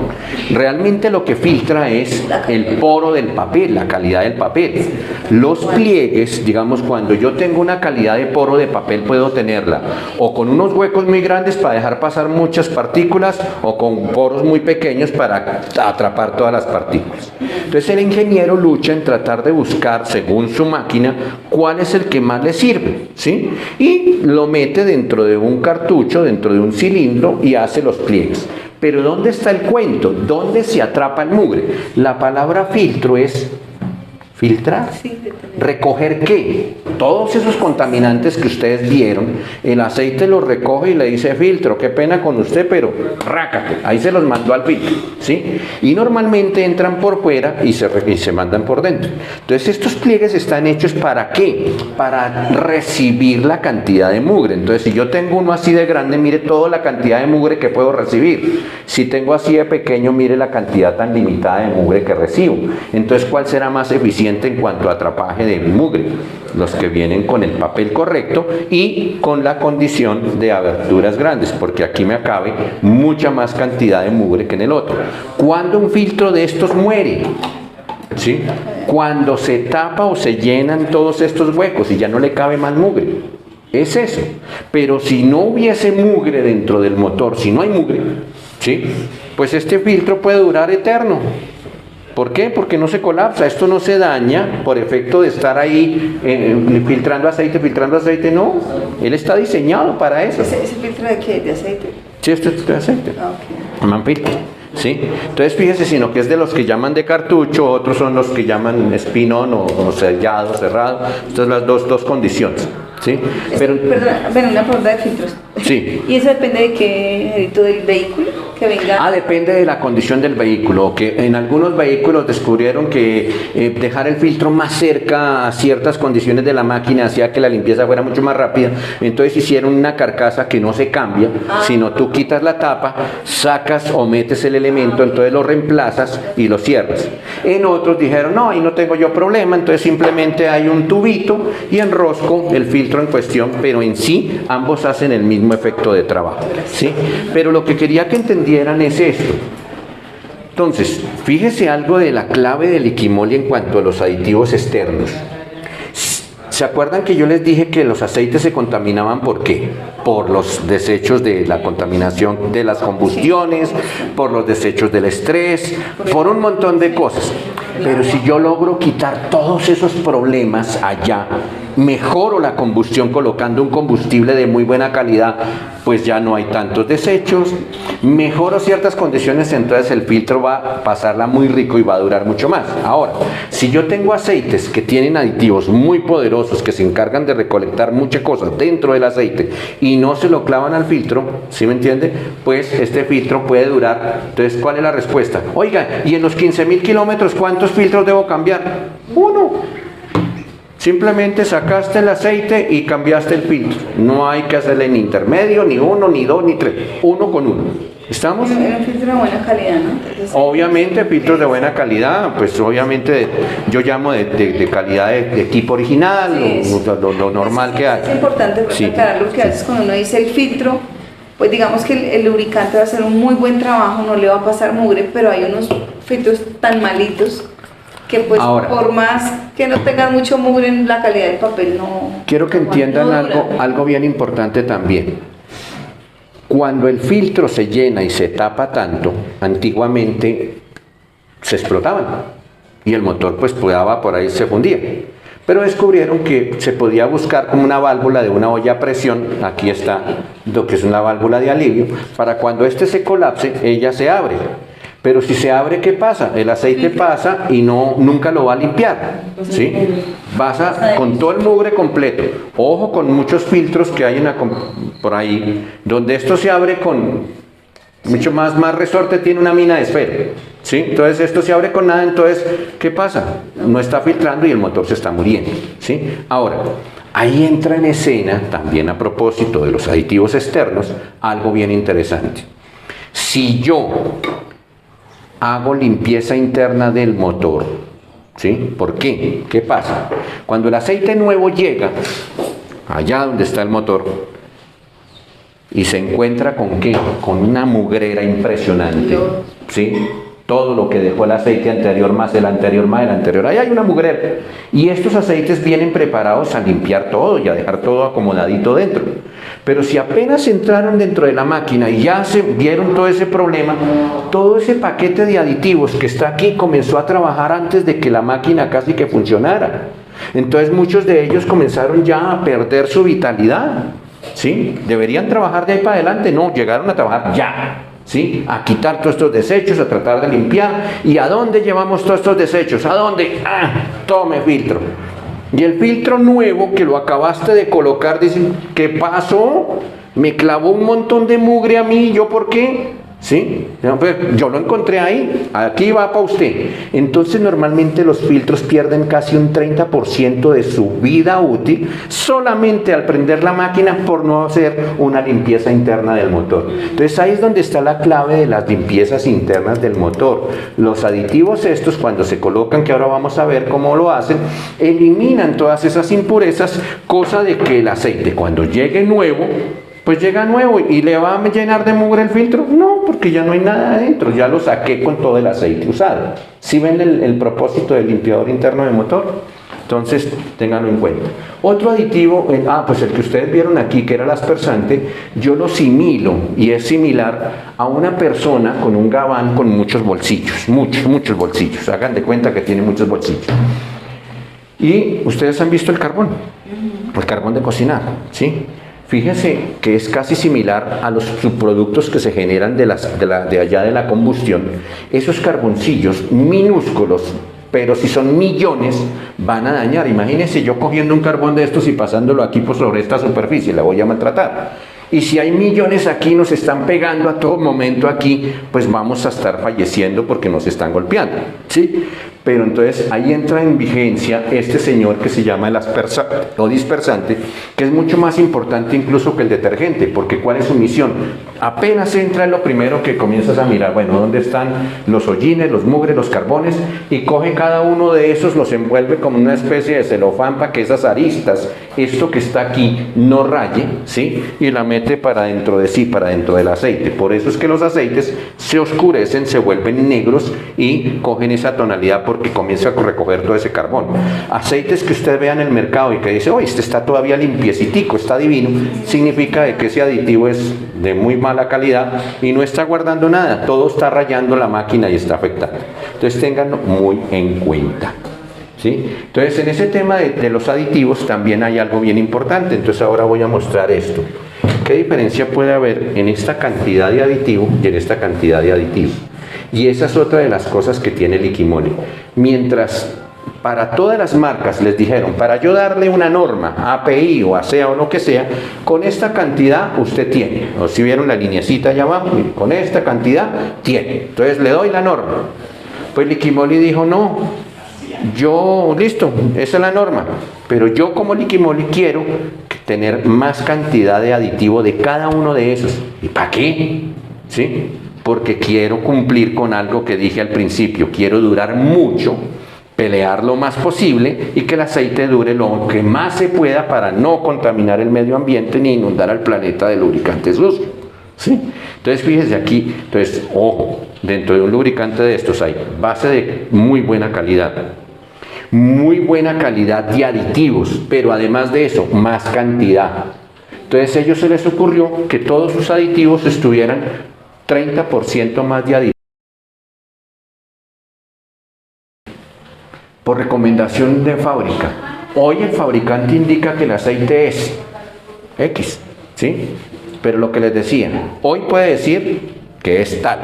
realmente lo que filtra es el poro del papel, la calidad del papel. Los pliegues, digamos, cuando yo tengo una calidad de poro de papel, puedo tenerla o con unos huecos muy grandes para dejar pasar muchas partículas, o con poros muy pequeños para atrapar todas las partículas. Entonces el ingeniero lucha en tratar de buscar, según su máquina, cuál es el que más le sirve, ¿sí? Y lo mete dentro de un cartucho, dentro de un cilindro, y hace los pliegues. Pero ¿dónde está el cuento? ¿Dónde se atrapa el mugre? La palabra filtro es filtrar. ¿Recoger qué? Todos esos contaminantes que ustedes vieron, el aceite los recoge y le dice, filtro, qué pena con usted, pero rácate, ahí se los mandó al filtro, ¿sí? Y normalmente entran por fuera y se mandan por dentro. Entonces estos pliegues están hechos ¿para qué? Para recibir la cantidad de mugre. Entonces si yo tengo uno así de grande, mire toda la cantidad de mugre que puedo recibir. Si tengo así de pequeño, mire la cantidad tan limitada de mugre que recibo. Entonces, ¿cuál será más eficiente en cuanto a atrapaje de mugre? Los que vienen con el papel correcto y con la condición de aberturas grandes, porque aquí me cabe mucha más cantidad de mugre que en el otro. ¿Cuándo un filtro de estos muere? ¿Sí? Cuando se tapa o se llenan todos estos huecos y ya no le cabe más mugre. Es eso. Pero si no hubiese mugre dentro del motor, si no hay mugre, ¿sí? Pues este filtro puede durar eterno. ¿Por qué? Porque no se colapsa, esto no se daña por efecto de estar ahí filtrando aceite, no. Él está diseñado para eso. ¿Ese filtro de qué? ¿De aceite? Sí, este es de aceite. Llaman filtro, ¿sí? Entonces fíjese, sino que es de los que llaman de cartucho, otros son los que llaman spin-on o sellado, cerrado. Estas son las dos condiciones, ¿sí? Pero, perdona, bueno, una pregunta de filtros. Sí. ¿Y eso depende de qué del vehículo? Que venga. Depende de la condición del vehículo, que en algunos vehículos descubrieron que dejar el filtro más cerca a ciertas condiciones de la máquina hacía que la limpieza fuera mucho más rápida. Entonces hicieron una carcasa que no se cambia, sino tú quitas la tapa, sacas o metes el elemento, entonces lo reemplazas y lo cierras. En otros dijeron, no, ahí no tengo yo problema, entonces simplemente hay un tubito y enrosco el filtro en cuestión, pero en sí ambos hacen el mismo efecto de trabajo, ¿sí? Pero lo que quería que entendieran es esto. Entonces, fíjese algo de la clave del Liquimoli en cuanto a los aditivos externos. ¿Se acuerdan que yo les dije que los aceites se contaminaban por qué? Por los desechos de la contaminación de las combustiones, por los desechos del estrés, por un montón de cosas. Pero si yo logro quitar todos esos problemas allá, mejoro la combustión colocando un combustible de muy buena calidad, pues ya no hay tantos desechos, mejoro ciertas condiciones, entonces el filtro va a pasarla muy rico y va a durar mucho más. Ahora, si yo tengo aceites que tienen aditivos muy poderosos que se encargan de recolectar muchas cosas dentro del aceite y no se lo clavan al filtro, ¿sí me entiende? Pues este filtro puede durar. Entonces, ¿cuál es la respuesta? Oiga, y en los 15.000 kilómetros, ¿cuántos filtros debo cambiar? Uno. Simplemente sacaste el aceite y cambiaste el filtro. No hay que hacerle ni intermedio, ni uno, ni dos, ni tres. Uno con uno. ¿Estamos? Era un filtro de buena calidad, ¿no? Entonces, Obviamente, filtros de buena calidad, pues obviamente yo llamo de calidad de equipo original, sí, lo normal que hay. es importante Sí. aclarar lo que a veces cuando uno dice el filtro, pues digamos que el lubricante va a hacer un muy buen trabajo, no le va a pasar mugre, pero hay unos filtros tan malitos que pues Ahora, por más que no tengan mucho mugre en la calidad del papel no... Quiero que no entiendan dura. algo bien importante también. Cuando el filtro se llena y se tapa tanto, antiguamente se explotaban y el motor pues quedaba por ahí, se fundía. Pero descubrieron que se podía buscar como una válvula de una olla a presión, aquí está lo que es una válvula de alivio, para cuando este se colapse, ella se abre. Pero si se abre, ¿qué pasa? El aceite pasa y nunca lo va a limpiar, ¿sí? Pasa con todo el mugre completo. Ojo con muchos filtros que hay por ahí, donde esto se abre con mucho más resorte, tiene una mina de esfera, ¿sí? Entonces esto se abre con nada, entonces, ¿qué pasa? No está filtrando y el motor se está muriendo, ¿sí? Ahora, ahí entra en escena, también a propósito de los aditivos externos, algo bien interesante. Si yo hago limpieza interna del motor, ¿sí? ¿Por qué? ¿Qué pasa? Cuando el aceite nuevo llega, allá donde está el motor, y se encuentra con ¿qué? Con una mugrera impresionante, ¿sí? Todo lo que dejó el aceite anterior, más el anterior, más el anterior, ahí hay una mugrera. Y estos aceites vienen preparados a limpiar todo y a dejar todo acomodadito dentro. Pero si apenas entraron dentro de la máquina y ya se vieron todo ese problema, todo ese paquete de aditivos que está aquí comenzó a trabajar antes de que la máquina casi que funcionara. Entonces muchos de ellos comenzaron ya a perder su vitalidad, ¿sí? ¿Deberían trabajar de ahí para adelante? No, llegaron a trabajar ya, ¿sí? A quitar todos estos desechos, a tratar de limpiar. ¿Y a dónde llevamos todos estos desechos? ¿A dónde? Tome filtro. Y el filtro nuevo que lo acabaste de colocar, dicen, ¿qué pasó? Me clavó un montón de mugre a mí, ¿yo por qué? ¿Sí? Yo lo encontré ahí, aquí va para usted. Entonces normalmente los filtros pierden casi un 30% de su vida útil solamente al prender la máquina por no hacer una limpieza interna del motor. Entonces ahí es donde está la clave de las limpiezas internas del motor. Los aditivos estos, cuando se colocan, que ahora vamos a ver cómo lo hacen, eliminan todas esas impurezas, cosa de que el aceite cuando llegue nuevo, pues llega nuevo y le va a llenar de mugre el filtro. No, porque ya no hay nada adentro, ya lo saqué con todo el aceite usado. ¿Sí ven el propósito del limpiador interno del motor? Entonces, ténganlo en cuenta. Otro aditivo, pues el que ustedes vieron aquí, que era el aspersante, yo lo similo y es similar a una persona con un gabán con muchos bolsillos, muchos bolsillos. Hagan de cuenta que tiene muchos bolsillos. Y ustedes han visto el carbón de cocinar, ¿sí? Fíjese que es casi similar a los subproductos que se generan de allá de la combustión. Esos carboncillos minúsculos, pero si son millones, van a dañar. Imagínense yo cogiendo un carbón de estos y pasándolo aquí por sobre esta superficie, la voy a maltratar. Y si hay millones aquí, nos están pegando a todo momento aquí, pues vamos a estar falleciendo porque nos están golpeando, ¿sí? Pero entonces ahí entra en vigencia este señor que se llama el aspersante o dispersante, que es mucho más importante incluso que el detergente, porque ¿cuál es su misión? Apenas entra, lo primero que comienzas a mirar, bueno, ¿dónde están los hollines, los mugres, los carbones? Y coge cada uno de esos, los envuelve como una especie de celofán para que esas aristas, esto que está aquí, no raye, ¿sí? Y la mete para dentro de sí, para dentro del aceite. Por eso es que los aceites se oscurecen, se vuelven negros y cogen esa tonalidad porque comienza a recoger todo ese carbón. Aceites que usted vea en el mercado y que dice, oye, este está todavía limpiecitico, está divino, significa de que ese aditivo es de muy mala calidad y no está guardando nada, todo está rayando la máquina y está afectando. Entonces ténganlo muy en cuenta. ¿sí? Entonces, en ese tema de los aditivos también hay algo bien importante. Entonces, ahora voy a mostrar esto. ¿Qué diferencia puede haber en esta cantidad de aditivo y en esta cantidad de aditivo? Y esa es otra de las cosas que tiene Liquimoli. Mientras para todas las marcas les dijeron, para yo darle una norma, API o ASEA o lo que sea, con esta cantidad usted tiene. O si vieron la lineecita allá abajo, con esta cantidad tiene. Entonces le doy la norma. Pues Liquimoli dijo, no, yo, listo, esa es la norma, pero yo como Liquimoli quiero tener más cantidad de aditivo de cada uno de esos. ¿Y para qué? ¿Sí? Porque quiero cumplir con algo que dije al principio, quiero durar mucho, pelear lo más posible y que el aceite dure lo que más se pueda para no contaminar el medio ambiente ni inundar al planeta de lubricantes sucios. ¿Sí? Entonces fíjese aquí, entonces ojo, dentro de un lubricante de estos hay base de muy buena calidad de aditivos, pero además de eso, más cantidad. Entonces a ellos se les ocurrió que todos sus aditivos estuvieran 30% más de aditivos. Por recomendación de fábrica. Hoy el fabricante indica que el aceite es X, ¿sí? Pero lo que les decía, hoy puede decir que es tal,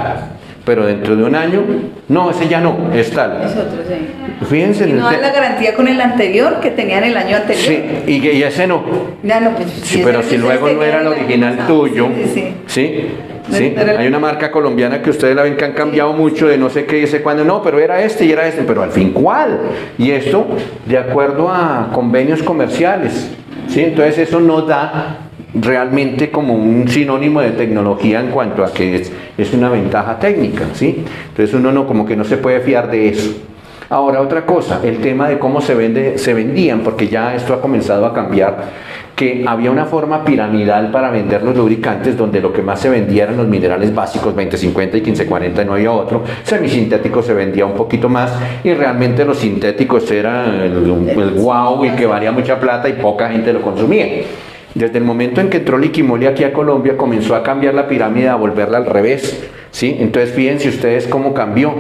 pero dentro de un año, no, ese ya no, es tal. Es otro, sí. Fíjense. Y no da la garantía con el anterior que tenían el año anterior. Sí, y ese no. Ya no, pues, Sí, pero si luego no era el original tuyo, sí. ¿sí? ¿Sí? Hay una marca colombiana que ustedes la ven que han cambiado mucho de no sé qué, dice cuándo, no, pero era este y era este, pero al fin, ¿cuál? Y esto de acuerdo a convenios comerciales, ¿sí? Entonces eso no da realmente como un sinónimo de tecnología en cuanto a que es una ventaja técnica, ¿sí? Entonces uno no, como que no se puede fiar de eso. Ahora otra cosa, el tema de cómo se vendían, porque ya esto ha comenzado a cambiar, que había una forma piramidal para vender los lubricantes donde lo que más se vendía eran los minerales básicos, 2050 y 1540, no había otro. Semisintético se vendía un poquito más y realmente los sintéticos eran el wow y que valía mucha plata y poca gente lo consumía. Desde el momento en que entró Liquimoli aquí a Colombia comenzó a cambiar la pirámide, a volverla al revés, ¿sí? Entonces fíjense ustedes cómo cambió.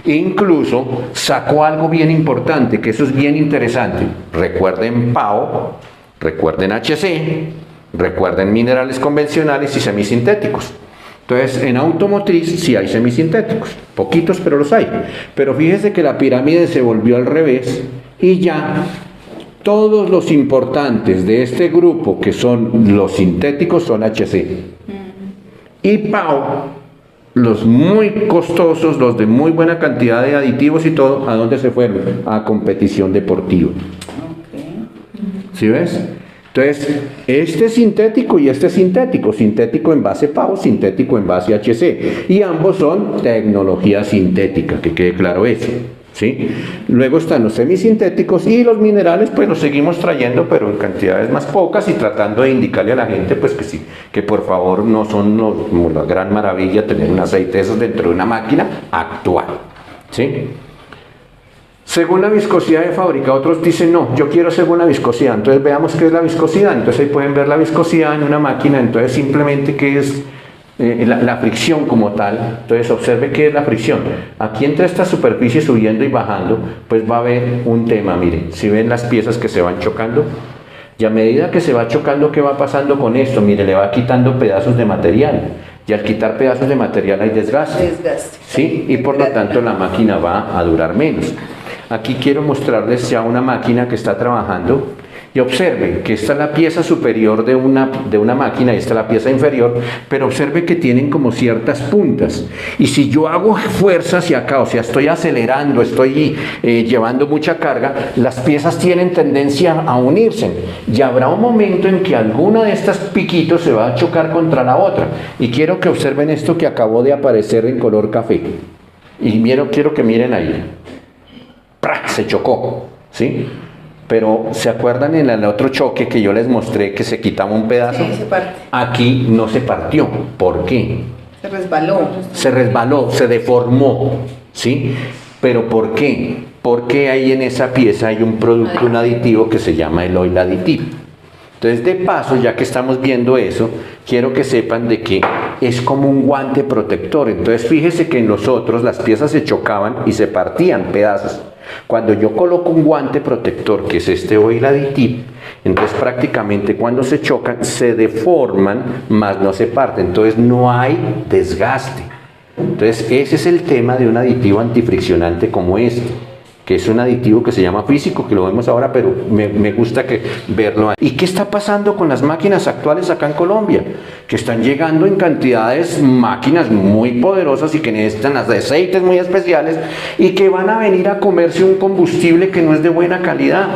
Incluso sacó algo bien importante, que eso es bien interesante. Recuerden PAO, recuerden HC, recuerden minerales convencionales y semisintéticos. Entonces en automotriz sí hay semisintéticos, poquitos pero los hay. Pero fíjense que la pirámide se volvió al revés y ya todos los importantes de este grupo, que son los sintéticos, son HC. Y PAO, los muy costosos, los de muy buena cantidad de aditivos y todo, ¿a dónde se fueron? A competición deportiva. ¿Sí ves? Entonces, este es sintético y este es sintético. Sintético en base PAO, sintético en base HC. Y ambos son tecnología sintética, que quede claro eso. ¿Sí? Luego están los semisintéticos y los minerales, pues los seguimos trayendo, pero en cantidades más pocas y tratando de indicarle a la gente, pues que sí, que por favor no son como la gran maravilla tener un aceite de esos dentro de una máquina actual. ¿Sí? Según la viscosidad de fábrica, otros dicen no, yo quiero según la viscosidad. Entonces veamos qué es la viscosidad. Entonces ahí pueden ver la viscosidad en una máquina. Entonces simplemente qué es la fricción como tal. Entonces observe qué es la fricción. Aquí entre esta superficie subiendo y bajando, pues va a haber un tema. Miren, si ven las piezas que se van chocando, y a medida que se va chocando, ¿qué va pasando con esto? Mire, le va quitando pedazos de material. Y al quitar pedazos de material hay desgaste. ¿Sí? Y por lo tanto la máquina va a durar menos. Aquí quiero mostrarles ya una máquina que está trabajando. Y observen que esta es la pieza superior de una máquina y esta es la pieza inferior, pero observen que tienen como ciertas puntas. Y si yo hago fuerza hacia acá, o sea, estoy acelerando, estoy llevando mucha carga, las piezas tienen tendencia a unirse. Y habrá un momento en que alguna de estas piquitos se va a chocar contra la otra. Y quiero que observen esto que acabó de aparecer en color café. Y quiero que miren ahí. ¡Prac! Se chocó, ¿sí? Pero ¿se acuerdan en el otro choque que yo les mostré que se quitaba un pedazo? Sí, se parte. Aquí no se partió. ¿Por qué? Se resbaló. Se resbaló, se deformó, ¿sí? ¿Pero por qué? Porque ahí en esa pieza hay un producto, un aditivo que se llama el oil additive. Entonces, de paso, ya que estamos viendo eso, quiero que sepan de que es como un guante protector. Entonces, fíjese que en los otros las piezas se chocaban y se partían pedazos. Cuando yo coloco un guante protector, que es este Oil Additive, entonces prácticamente cuando se chocan se deforman, más no se parten, entonces no hay desgaste. Entonces ese es el tema de un aditivo antifriccionante como este, que es un aditivo que se llama físico, que lo vemos ahora, pero me gusta verlo ahí. ¿Y qué está pasando con las máquinas actuales acá en Colombia? Que están llegando en cantidades, máquinas muy poderosas y que necesitan las de aceites muy especiales y que van a venir a comerse un combustible que no es de buena calidad.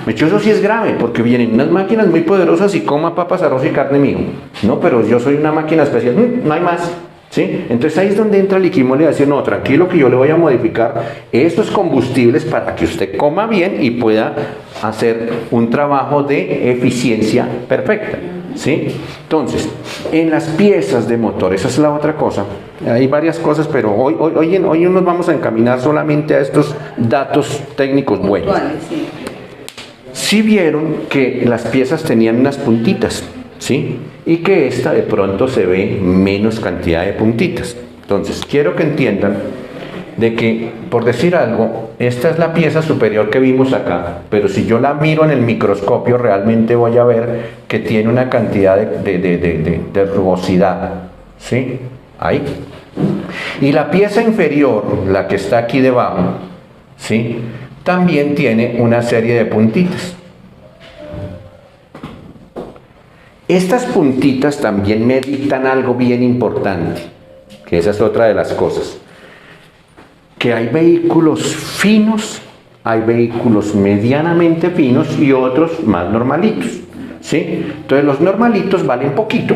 De hecho, eso sí es grave, porque vienen unas máquinas muy poderosas y coma papas, arroz y carne mío. No, pero yo soy una máquina especial, no hay más. ¿Sí? Entonces ahí es donde entra el Liquimol y va a decir, no, tranquilo que yo le voy a modificar estos combustibles para que usted coma bien y pueda hacer un trabajo de eficiencia perfecta. ¿Sí? Entonces, en las piezas de motor, esa es la otra cosa, hay varias cosas, pero hoy nos vamos a encaminar solamente a estos datos técnicos buenos. Sí vieron que las piezas tenían unas puntitas, ¿sí? Y que esta de pronto se ve menos cantidad de puntitas. Entonces, quiero que entiendan de que, por decir algo, esta es la pieza superior que vimos acá, pero si yo la miro en el microscopio, realmente voy a ver que tiene una cantidad de rugosidad, ¿sí? Ahí. Y la pieza inferior, la que está aquí debajo, ¿sí? También tiene una serie de puntitas. Estas puntitas también me dictan algo bien importante, que esa es otra de las cosas, que hay vehículos finos, hay vehículos medianamente finos y otros más normalitos, ¿sí? Entonces los normalitos valen poquito,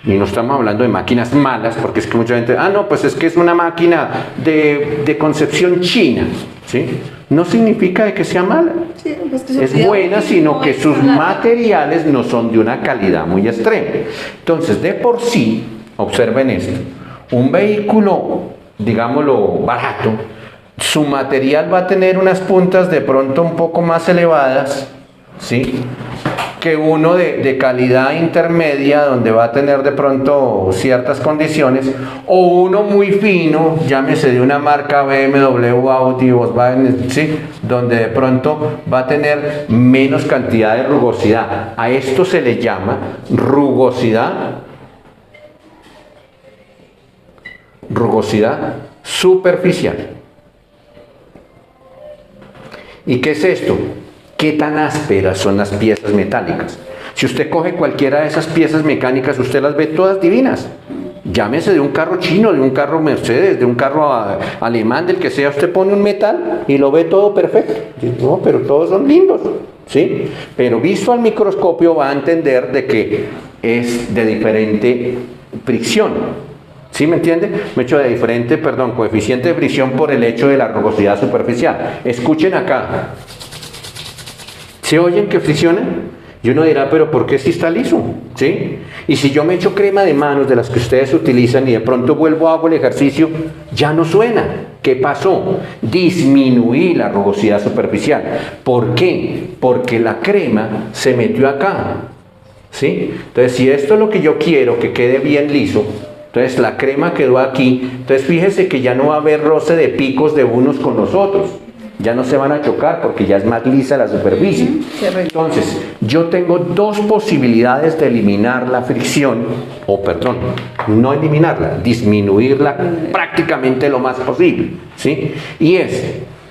y no estamos hablando de máquinas malas, porque es que mucha gente, no, pues es que es una máquina de concepción china, ¿sí? No significa de que sea mala, sí, pues que es buena, sino que sus materiales no son de una calidad muy extrema. Entonces, de por sí, observen esto, un vehículo, digámoslo, barato, su material va a tener unas puntas de pronto un poco más elevadas, ¿sí?, que uno de calidad intermedia, donde va a tener de pronto ciertas condiciones, o uno muy fino, llámese de una marca BMW, Audi, Volkswagen, ¿sí?, donde de pronto va a tener menos cantidad de rugosidad. A esto se le llama rugosidad superficial. ¿Y qué es esto? ¿Qué tan ásperas son las piezas metálicas? Si usted coge cualquiera de esas piezas mecánicas, usted las ve todas divinas. Llámese de un carro chino, de un carro Mercedes, de un carro alemán, del que sea, usted pone un metal y lo ve todo perfecto. No, pero todos son lindos, ¿sí? Pero visto al microscopio va a entender de que es de diferente fricción. ¿Sí me entiende? Me hecho de diferente, coeficiente de fricción por el hecho de la rugosidad superficial. Escuchen acá. ¿Se oyen que friccionan? Y uno dirá, pero ¿por qué si está liso? ¿Sí? Y si yo me echo crema de manos de las que ustedes utilizan y de pronto vuelvo hago el ejercicio, ya no suena. ¿Qué pasó? Disminuí la rugosidad superficial. ¿Por qué? Porque la crema se metió acá. ¿Sí? Entonces, si esto es lo que yo quiero, que quede bien liso, entonces la crema quedó aquí. Entonces fíjese que ya no va a haber roce de picos de unos con los otros. Ya no se van a chocar porque ya es más lisa la superficie. Entonces, yo tengo dos posibilidades de eliminar la fricción, no eliminarla, disminuirla prácticamente lo más posible, ¿sí? Y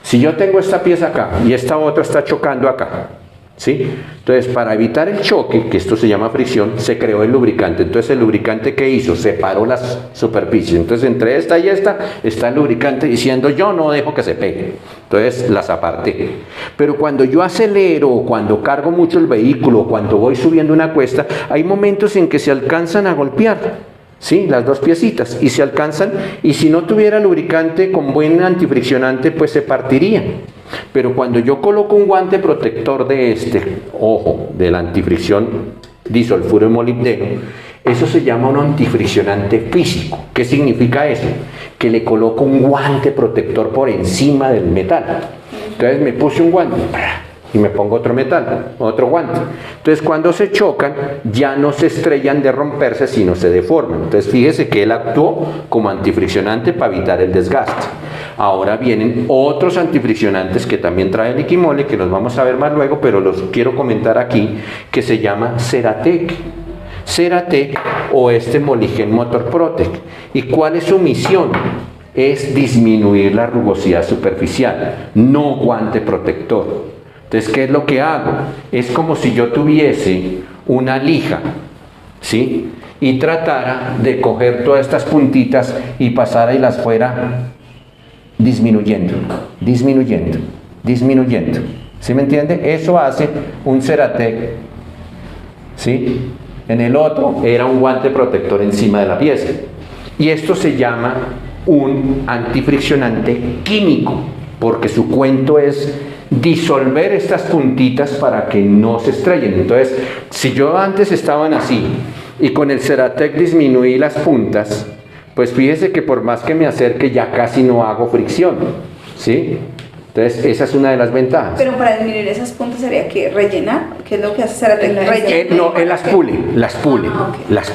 si yo tengo esta pieza acá y esta otra está chocando acá, ¿sí? Entonces, para evitar el choque, que esto se llama fricción, se creó el lubricante. Entonces, ¿el lubricante qué hizo? Separó las superficies. Entonces, entre esta y esta está el lubricante diciendo, yo no dejo que se pegue. Entonces, las aparté. Pero cuando yo acelero, cuando cargo mucho el vehículo, cuando voy subiendo una cuesta, hay momentos en que se alcanzan a golpear, ¿sí? Las dos piecitas, y se alcanzan, y si no tuviera lubricante con buen antifriccionante, pues se partirían. Pero cuando yo coloco un guante protector de del antifricción disulfuro de molibdeno, eso se llama un antifriccionante físico. ¿Qué significa eso? Que le coloco un guante protector por encima del metal. Entonces me puse un guante, y me pongo otro metal, otro guante. Entonces cuando se chocan ya no se estrellan de romperse, sino se deforman. Entonces fíjese que él actuó como antifriccionante para evitar el desgaste. Ahora vienen otros antifriccionantes que también trae Liquimole, que los vamos a ver más luego, pero los quiero comentar aquí, que se llama Ceratec. Ceratec o este Moligen Motor Protec. ¿Y cuál es su misión? Es disminuir la rugosidad superficial, no guante protector. Entonces, ¿qué es lo que hago? Es como si yo tuviese una lija, ¿sí? Y tratara de coger todas estas puntitas y pasara y las fuera disminuyendo, disminuyendo, disminuyendo. ¿Sí me entiende? Eso hace un Ceratec, ¿sí? En el otro era un guante protector encima de la pieza. Y esto se llama un antifriccionante químico, porque su cuento es disolver estas puntitas para que no se estrellen. Entonces, si yo antes estaban así y con el Ceratec disminuí las puntas, pues fíjese que por más que me acerque ya casi no hago fricción, ¿sí? Entonces, esa es una de las ventajas. Pero para disminuir esas puntas sería que rellenar, ¿qué es lo que hace Ceratec? No, él las pule, ok. las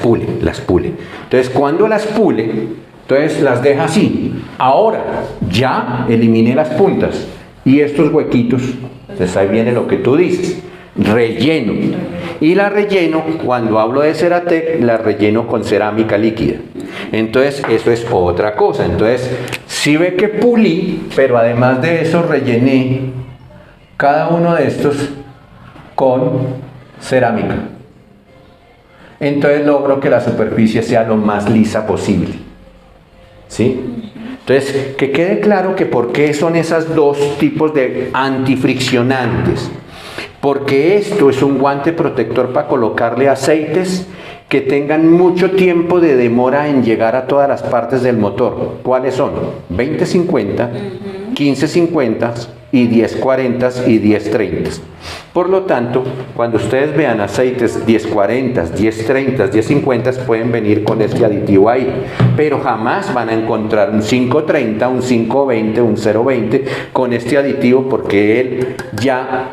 pule. Entonces, cuando las pule, entonces las deja así. Ahora, ya eliminé las puntas y estos huequitos, entonces ahí viene lo que tú dices, relleno. Y la relleno, cuando hablo de Ceratec, la relleno con cerámica líquida. Entonces, eso es otra cosa. Entonces, sí ve que pulí, pero además de eso rellené cada uno de estos con cerámica. Entonces logro que la superficie sea lo más lisa posible. ¿Sí? Entonces, que quede claro que por qué son esos dos tipos de antifriccionantes. Porque esto es un guante protector para colocarle aceites que tengan mucho tiempo de demora en llegar a todas las partes del motor. ¿Cuáles son? 2050, 1550 y 1040 y 1030. Por lo tanto, cuando ustedes vean aceites 1040, 1030, 1050, pueden venir con este aditivo ahí, pero jamás van a encontrar un 530, un 520, un 020 con este aditivo, porque él ya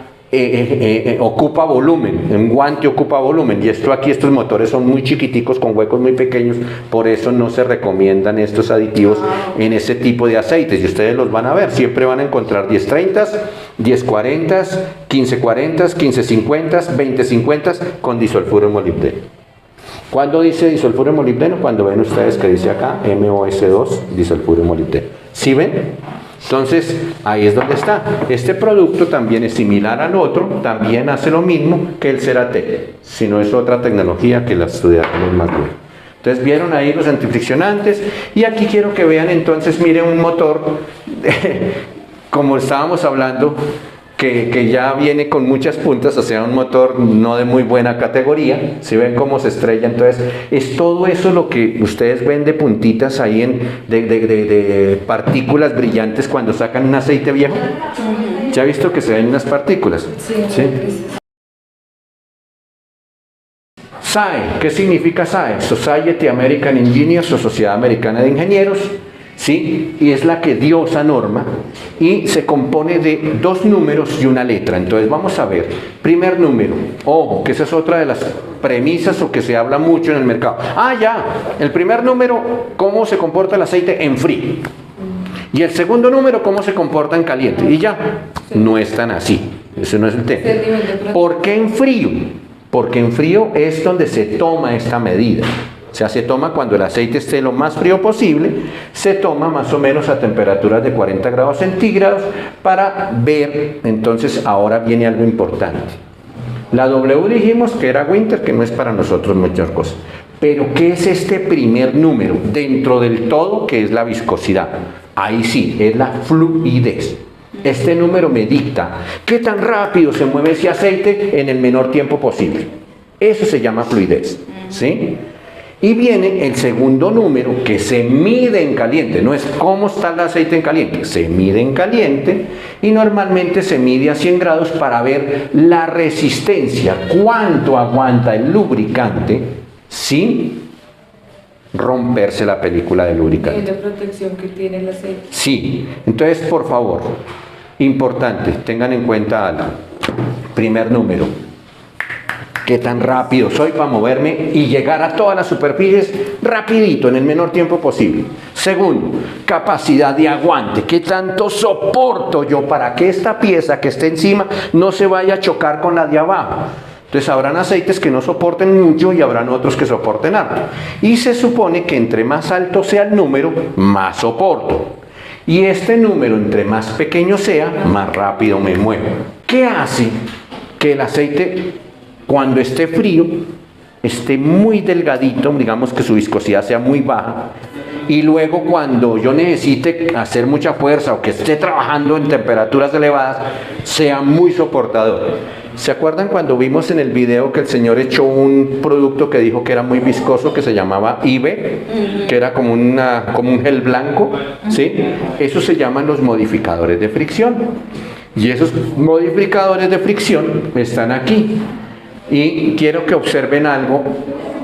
ocupa volumen, un guante ocupa volumen, y esto aquí, estos motores son muy chiquiticos con huecos muy pequeños, por eso no se recomiendan estos aditivos en ese tipo de aceites, y ustedes los van a ver, siempre van a encontrar 1030, 1040, 1540, 1550, 2050 con disulfuro de molibdeno. ¿Cuándo dice disulfuro de molibdeno? Cuando ven ustedes que dice acá MOS2 disulfuro de molibdeno. ¿Sí ven? Entonces, ahí es donde está. Este producto también es similar al otro, también hace lo mismo que el Ceratec, sino es otra tecnología que la estudiaremos más luego. Entonces, vieron ahí los antifriccionantes, y aquí quiero que vean entonces, miren un motor, como estábamos hablando, que ya viene con muchas puntas, o sea, un motor no de muy buena categoría. Si ven cómo se estrella, entonces es todo eso lo que ustedes ven de puntitas ahí de partículas brillantes cuando sacan un aceite viejo. ¿Ya ha visto que se ven unas partículas? Sí. SAE, ¿qué significa SAE? Society American Engineers, o Sociedad Americana de Ingenieros. ¿Sí? Y es la que dio esa norma, y se compone de dos números y una letra. Entonces vamos a ver, primer número, ojo, que esa es otra de las premisas o que se habla mucho en el mercado. El primer número, cómo se comporta el aceite en frío, y el segundo número, cómo se comporta en caliente, y ya, no es tan así, ese no es el tema. ¿Por qué en frío? Porque en frío es donde se toma esta medida. O sea, se toma cuando el aceite esté lo más frío posible, se toma más o menos a temperaturas de 40 grados centígrados para ver. Entonces, ahora viene algo importante. La W dijimos que era Winter, que no es para nosotros muchas cosas. Pero, ¿qué es este primer número? Dentro del todo, que es la viscosidad. Ahí sí, es la fluidez. Este número me dicta qué tan rápido se mueve ese aceite en el menor tiempo posible. Eso se llama fluidez, ¿sí? Y viene el segundo número, que se mide en caliente. No es cómo está el aceite en caliente, se mide en caliente, y normalmente se mide a 100 grados para ver la resistencia, cuánto aguanta el lubricante sin romperse la película del lubricante. ¿Y la protección que tiene el aceite? Sí, entonces por favor, importante, tengan en cuenta algo. Primer número. ¿Qué tan rápido soy para moverme y llegar a todas las superficies rapidito, en el menor tiempo posible? Segundo, capacidad de aguante. ¿Qué tanto soporto yo para que esta pieza que esté encima no se vaya a chocar con la de abajo? Entonces habrán aceites que no soporten mucho y habrán otros que soporten harto. Y se supone que entre más alto sea el número, más soporto. Y este número, entre más pequeño sea, más rápido me muevo. ¿Qué hace que el aceite, cuando esté frío, esté muy delgadito, digamos que su viscosidad sea muy baja, y luego cuando yo necesite hacer mucha fuerza o que esté trabajando en temperaturas elevadas, sea muy soportador? ¿Se acuerdan cuando vimos en el video que el señor echó un producto que dijo que era muy viscoso, que se llamaba IBE, que era como un gel blanco? ¿Sí? Eso se llaman los modificadores de fricción. Y esos modificadores de fricción están aquí. Y quiero que observen algo.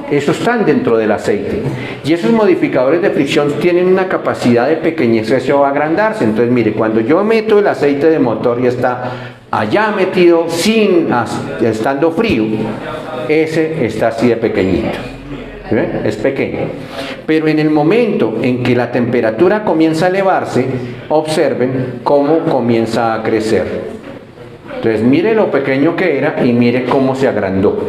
Esos están dentro del aceite. Y esos modificadores de fricción tienen una capacidad de pequeñecerse o agrandarse. Entonces, mire, cuando yo meto el aceite de motor y está allá metido estando frío, ese está así de pequeñito. ¿Sí? Es pequeño. Pero en el momento en que la temperatura comienza a elevarse, observen cómo comienza a crecer. Entonces mire lo pequeño que era y mire cómo se agrandó.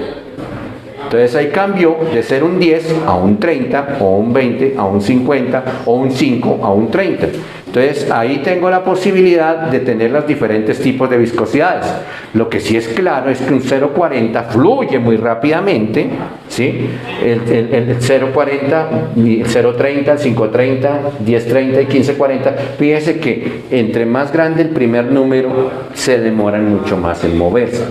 Entonces ahí cambió de ser un 10 a un 30, o un 20 a un 50, o un 5 a un 30. Entonces ahí tengo la posibilidad de tener los diferentes tipos de viscosidades. Lo que sí es claro es que un 0,40 fluye muy rápidamente, ¿sí? El 0,40, el 0,30, el 5,30, 10,30 y 15,40. Fíjese que entre más grande el primer número, se demoran mucho más en moverse,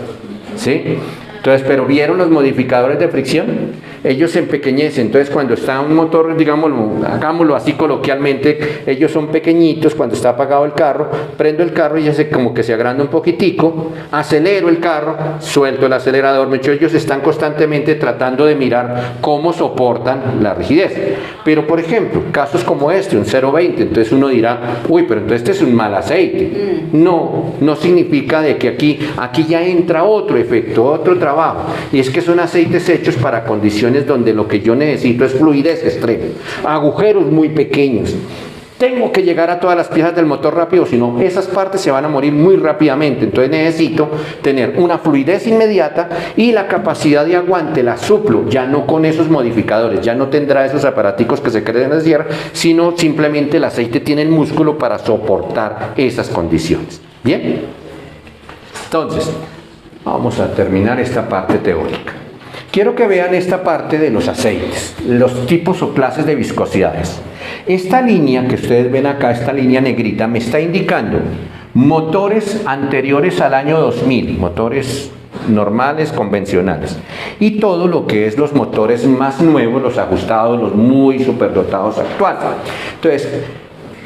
¿sí? Entonces, pero ¿vieron los modificadores de fricción? Ellos se empequeñecen. Entonces, cuando está un motor, digámoslo, hagámoslo así coloquialmente, ellos son pequeñitos. Cuando está apagado el carro, prendo el carro y ya como que se agranda un poquitico, acelero el carro, suelto el acelerador. Ellos están constantemente tratando de mirar cómo soportan la rigidez. Pero, por ejemplo, casos como este, un 0,20, entonces uno dirá, uy, pero entonces este es un mal aceite. No significa de que aquí ya entra otro efecto, otro trabajo. Y es que son aceites hechos para condiciones donde lo que yo necesito es fluidez extrema, agujeros muy pequeños. Tengo que llegar a todas las piezas del motor rápido, si no, esas partes se van a morir muy rápidamente. Entonces necesito tener una fluidez inmediata y la capacidad de aguante la suplo, ya no con esos modificadores, ya no tendrá esos aparaticos que se creen desviar, sino simplemente el aceite tiene el músculo para soportar esas condiciones. ¿Bien? Entonces, vamos a terminar esta parte teórica. Quiero que vean esta parte de los aceites, los tipos o clases de viscosidades. Esta línea que ustedes ven acá, esta línea negrita, me está indicando motores anteriores al año 2000, motores normales, convencionales, y todo lo que es los motores más nuevos, los ajustados, los muy superdotados actuales. Entonces,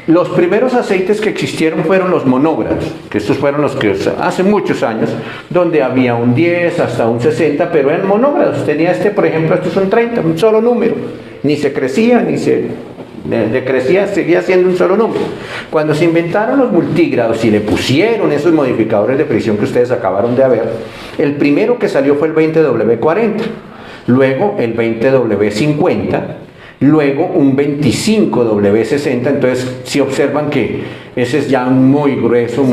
los primeros aceites que existieron fueron los monógrados, que estos fueron los que hace muchos años, donde había un 10 hasta un 60, pero eran monógrados. Tenía por ejemplo, este es un 30, un solo número, ni se crecía, ni se decrecía, seguía siendo un solo número. Cuando se inventaron los multígrados y le pusieron esos modificadores de fricción que ustedes acabaron de ver, el primero que salió fue el 20W40, luego el 20W50, luego un 25W60, entonces si observan que ese es ya muy grueso,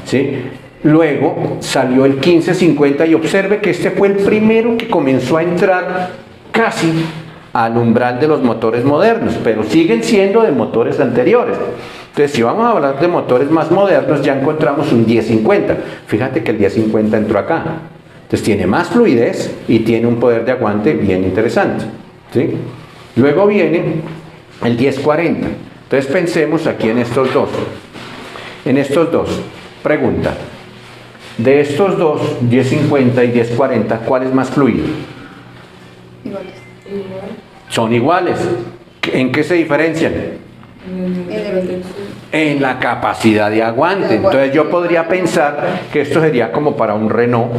¿sí? Luego salió el 1550 y observe que este fue el primero que comenzó a entrar casi al umbral de los motores modernos, pero siguen siendo de motores anteriores. Entonces, si vamos a hablar de motores más modernos, ya encontramos un 1050. Fíjate que el 1050 entró acá. Entonces tiene más fluidez y tiene un poder de aguante bien interesante, ¿sí? Luego viene el 1040. Entonces pensemos aquí en estos dos. En estos dos. Pregunta. De estos dos, 1050 y 1040, ¿cuál es más fluido? Iguales. Son iguales. ¿En qué se diferencian? En la capacidad de aguante. Entonces yo podría pensar que esto sería como para un Renault,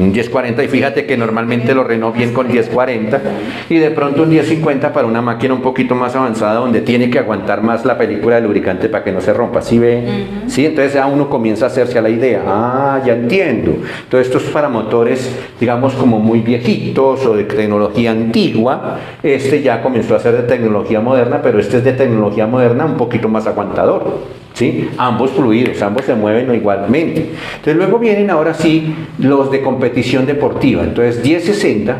un 1040, y fíjate que normalmente lo Renault bien con 1040, y de pronto un 1050 para una máquina un poquito más avanzada donde tiene que aguantar más la película de lubricante para que no se rompa, ¿sí ve? ¿Sí? Entonces ya uno comienza a hacerse a la idea, ya entiendo. Entonces esto es para motores, digamos, como muy viejitos o de tecnología antigua. Este ya comenzó a ser de tecnología moderna, pero este es de tecnología moderna un poquito más aguantador. ¿Sí? Ambos fluidos, ambos se mueven igualmente. Entonces luego vienen ahora sí los de competición deportiva. Entonces 1060,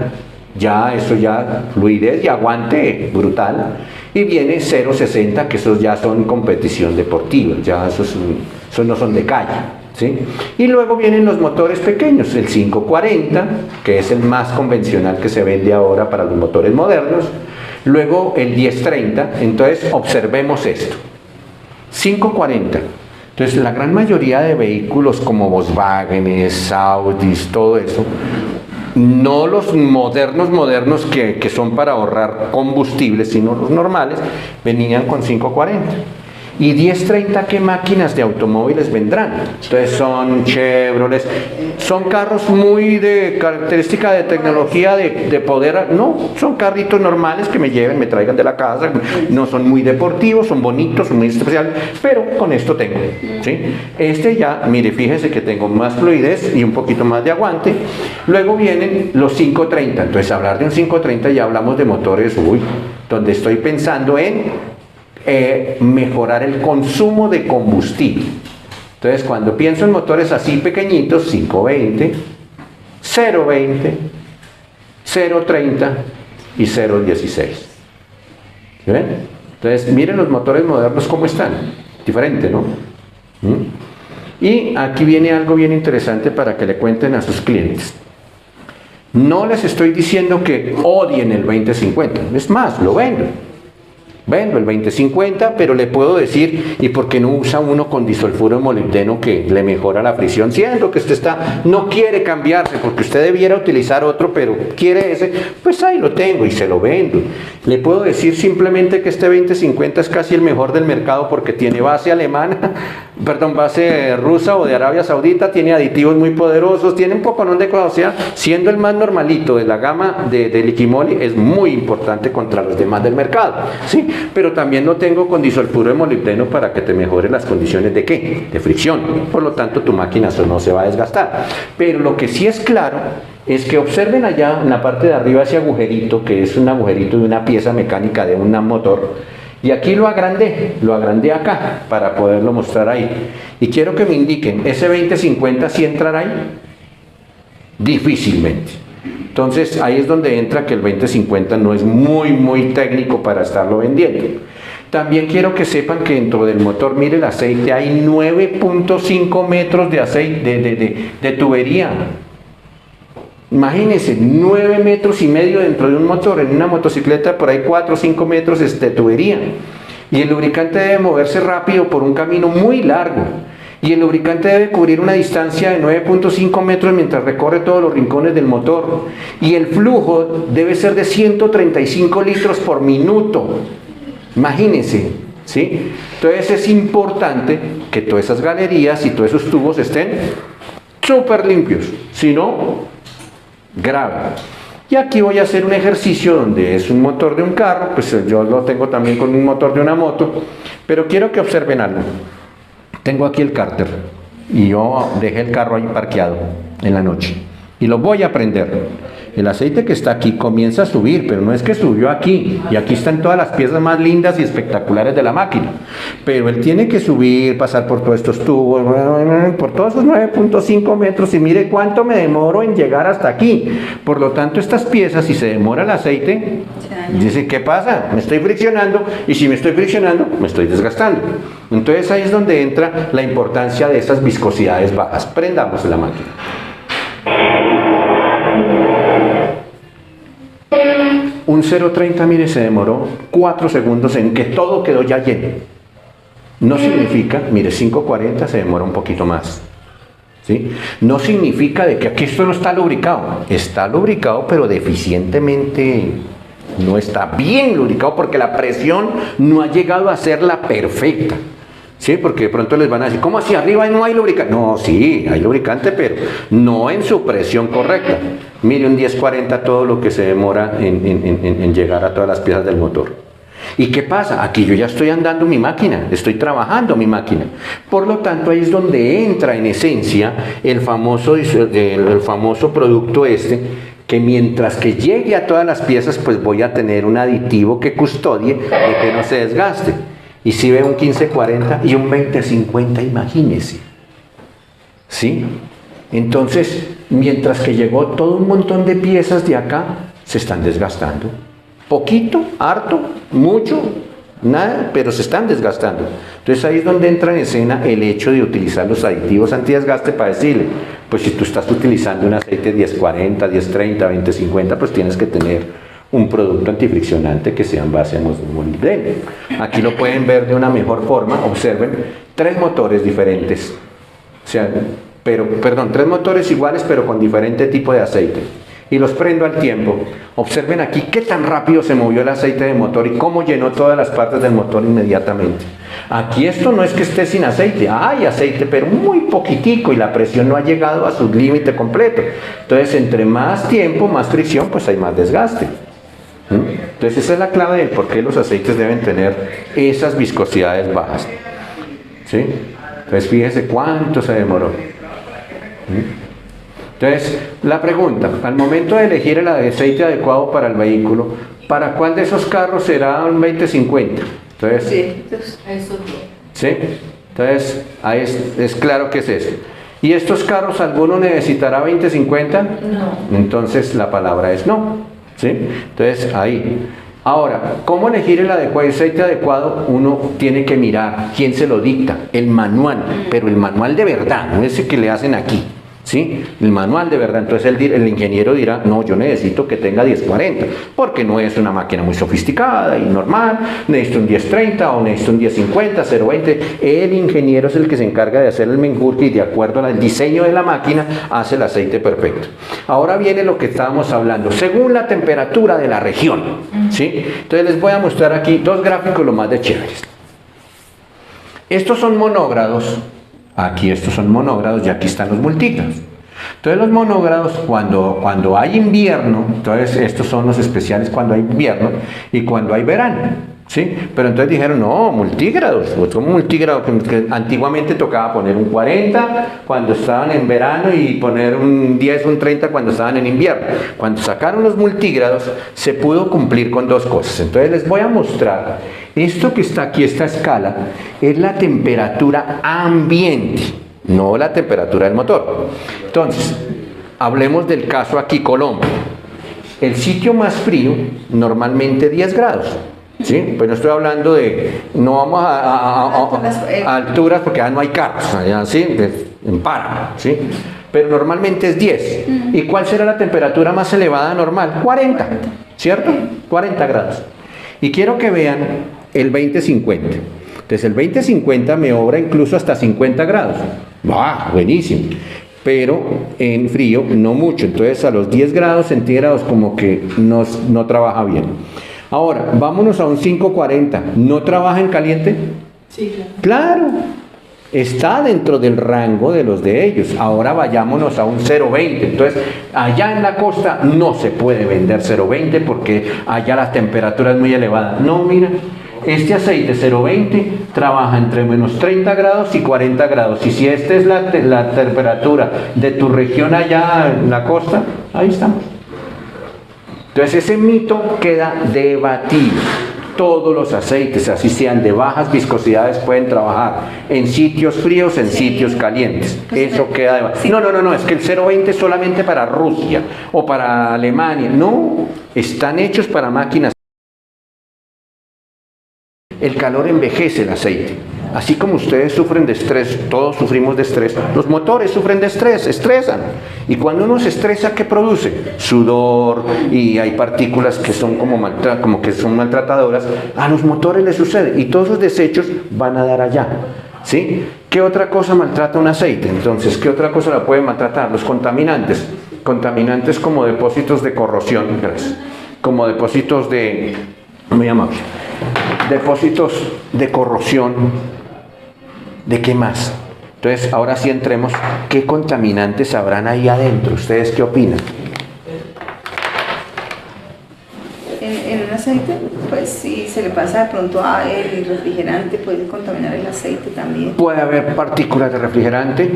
ya eso ya fluidez y aguante brutal. Y viene 060, que esos ya son competición deportiva, ya esos no son de calle. ¿Sí? Y luego vienen los motores pequeños, el 540, que es el más convencional que se vende ahora para los motores modernos. Luego el 1030, entonces observemos esto. 540. Entonces la gran mayoría de vehículos como Volkswagen, Audis, todo eso, no los modernos que son para ahorrar combustible, sino los normales, venían con 540. Y 1030, ¿qué máquinas de automóviles vendrán? Entonces son Chevrolet, son carros muy de característica de tecnología de poder, no, son carritos normales que me lleven, me traigan de la casa, no son muy deportivos, son bonitos, son muy especiales, pero con esto tengo, ¿sí? Este ya, mire, fíjese que tengo más fluidez y un poquito más de aguante. Luego vienen los 530, entonces hablar de un 530 ya hablamos de motores, donde estoy pensando en mejorar el consumo de combustible. Entonces cuando pienso en motores así pequeñitos, 520, 020, 030 y 016. ¿Sí ven? Entonces miren los motores modernos cómo están, diferente, ¿no? Y aquí viene algo bien interesante para que le cuenten a sus clientes. No les estoy diciendo que odien el 2050, es más, lo vendo el 2050, pero le puedo decir, ¿y por qué no usa uno con disulfuro de molibdeno que le mejora la fricción? Siendo que usted no quiere cambiarse, porque usted debiera utilizar otro, pero quiere ese, pues ahí lo tengo y se lo vendo. Le puedo decir simplemente que este 2050 es casi el mejor del mercado porque tiene base alemana, base rusa o de Arabia Saudita, tiene aditivos muy poderosos, tiene un poco de cosas, o sea, siendo el más normalito de la gama de Liquimoli, es muy importante contra los demás del mercado, ¿sí? Pero también lo tengo con disulfuro de molibdeno para que te mejore las condiciones de ¿qué? De fricción. Por lo tanto, tu máquina no se va a desgastar. Pero lo que sí es claro es que observen allá en la parte de arriba ese agujerito, que es un agujerito de una pieza mecánica de un motor. Y aquí lo agrandé acá para poderlo mostrar ahí. Y quiero que me indiquen, ¿ese 2050 sí entrará ahí? Difícilmente. Entonces ahí es donde entra que el 2050 no es muy técnico para estarlo vendiendo. También quiero que sepan que dentro del motor, mire el aceite, hay 9.5 metros de aceite, de tubería. Imagínense, 9 metros y medio dentro de un motor. En una motocicleta por ahí 4 o 5 metros de tubería. Y el lubricante debe moverse rápido por un camino muy largo. Y el lubricante debe cubrir una distancia de 9.5 metros mientras recorre todos los rincones del motor. Y el flujo debe ser de 135 litros por minuto. Imagínense, ¿sí? Entonces es importante que todas esas galerías y todos esos tubos estén súper limpios. Si no, grave. Y aquí voy a hacer un ejercicio donde es un motor de un carro, pues yo lo tengo también con un motor de una moto, pero quiero que observen algo. Tengo aquí el cárter y yo dejé el carro ahí parqueado en la noche y lo voy a prender. El aceite que está aquí comienza a subir, pero no es que subió aquí, y aquí están todas las piezas más lindas y espectaculares de la máquina, pero él tiene que subir, pasar por todos estos tubos, por todos esos 9.5 metros, y mire cuánto me demoro en llegar hasta aquí. Por lo tanto, estas piezas, si se demora el aceite, dice, ¿qué pasa? Me estoy friccionando, y si me estoy friccionando, me estoy desgastando. Entonces ahí es donde entra la importancia de esas viscosidades bajas. Prendamos la máquina. Un 0.30, mire, se demoró 4 segundos en que todo quedó ya lleno. No significa, mire, 5.40 se demora un poquito más. ¿Sí? No significa de que aquí esto no está lubricado. Está lubricado, pero deficientemente. No está bien lubricado porque la presión no ha llegado a ser la perfecta. Sí, porque de pronto les van a decir, ¿cómo así? ¿Arriba no hay lubricante? No, sí, hay lubricante, pero no en su presión correcta. Mire un 1040 todo lo que se demora en llegar a todas las piezas del motor. ¿Y qué pasa? Aquí yo ya estoy andando mi máquina, estoy trabajando mi máquina. Por lo tanto, ahí es donde entra en esencia el famoso producto que mientras que llegue a todas las piezas, pues voy a tener un aditivo que custodie de que no se desgaste. Y si ve un 1540 y un 2050, imagínese. ¿Sí? Entonces, mientras que llegó todo un montón de piezas de acá, se están desgastando. Poquito, harto, mucho, nada, pero se están desgastando. Entonces ahí es donde entra en escena el hecho de utilizar los aditivos antidesgaste para decirle, pues si tú estás utilizando un aceite 1040, 1030, 2050, pues tienes que tener un producto antifriccionante que sea en base a molibdeno. Aquí lo pueden ver de una mejor forma. Observen, 3 motores diferentes. O sea, tres motores iguales pero con diferente tipo de aceite. Y los prendo al tiempo. Observen aquí qué tan rápido se movió el aceite de motor y cómo llenó todas las partes del motor inmediatamente. Aquí esto no es que esté sin aceite, hay aceite, pero muy poquitico y la presión no ha llegado a su límite completo. Entonces, entre más tiempo, más fricción, pues hay más desgaste. Entonces esa es la clave del por qué los aceites deben tener esas viscosidades bajas. ¿Sí? Entonces fíjese cuánto se demoró. Entonces la pregunta, al momento de elegir el aceite adecuado para el vehículo, ¿para cuál de esos carros será un 2050? Entonces, ¿sí? Entonces ahí es claro que es eso. ¿Y estos carros alguno necesitará 2050? No. Entonces la palabra es no. ¿Sí? Entonces ahí. Ahora, ¿cómo elegir el aceite adecuado? Uno tiene que mirar quién se lo dicta, el manual, pero el manual de verdad, no ese que le hacen aquí. ¿Sí? El manual de verdad. Entonces el ingeniero dirá, no, yo necesito que tenga 1040, porque no es una máquina muy sofisticada y normal, necesito un 1030 o necesito un 1050, 020. El ingeniero es el que se encarga de hacer el menjurje y de acuerdo al diseño de la máquina hace el aceite perfecto. Ahora viene lo que estábamos hablando, según la temperatura de la región. ¿Sí? Entonces les voy a mostrar aquí 2 gráficos lo más de chéveres. Estos son monógrados. Aquí estos son monógrados y aquí están los multígrados. Entonces los monógrados cuando hay invierno, entonces estos son los especiales cuando hay invierno y cuando hay verano. ¿Sí? Pero entonces dijeron, no, multígrados, son multígrados, que antiguamente tocaba poner un 40 cuando estaban en verano y poner un 10, un 30 cuando estaban en invierno. Cuando sacaron los multígrados se pudo cumplir con 2 cosas. Entonces les voy a mostrar, esto que está aquí, esta escala, es la temperatura ambiente, no la temperatura del motor. Entonces, hablemos del caso aquí, Colombia. El sitio más frío, normalmente 10 grados. ¿Sí? Pues no estoy hablando de, no vamos a alturas porque allá no hay carros, allá sí, en páramo, ¿sí? Pero normalmente es 10. ¿Y cuál será la temperatura más elevada normal? 40, ¿cierto? 40 grados. Y quiero que vean el 2050. Entonces el 2050 me obra incluso hasta 50 grados. ¡Bah! Buenísimo. Pero en frío no mucho. Entonces a los 10 grados centígrados como que no trabaja bien. Ahora, vámonos a un 540. ¿No trabaja en caliente? Sí, claro. Claro, está dentro del rango de los de ellos. Ahora vayámonos a un 020. Entonces, allá en la costa no se puede vender 020 porque allá la temperatura es muy elevada. No, mira, este aceite 020 trabaja entre menos 30 grados y 40 grados. Y si esta es la temperatura de tu región allá en la costa, ahí estamos. Entonces ese mito queda debatido. Todos los aceites, así sean de bajas viscosidades, pueden trabajar en sitios fríos, en sitios calientes. Eso queda debatido. No, es que el 020 es solamente para Rusia o para Alemania. No, están hechos para máquinas. El calor envejece el aceite. Así como ustedes sufren de estrés, todos sufrimos de estrés, los motores sufren de estrés, estresan. Y cuando uno se estresa, ¿qué produce? Sudor, y hay partículas que son como que son maltratadoras. A los motores les sucede, y todos esos desechos van a dar allá. ¿Sí? ¿Qué otra cosa maltrata un aceite? Entonces, ¿qué otra cosa la puede maltratar? Los contaminantes. Contaminantes como depósitos de corrosión, como depósitos de... ¿cómo me llama? Depósitos de corrosión. ¿De qué más? Entonces, ahora sí entremos. ¿Qué contaminantes habrán ahí adentro? ¿Ustedes qué opinan? En un aceite, pues si se le pasa de pronto a el refrigerante, puede contaminar el aceite también. Puede haber partículas de refrigerante.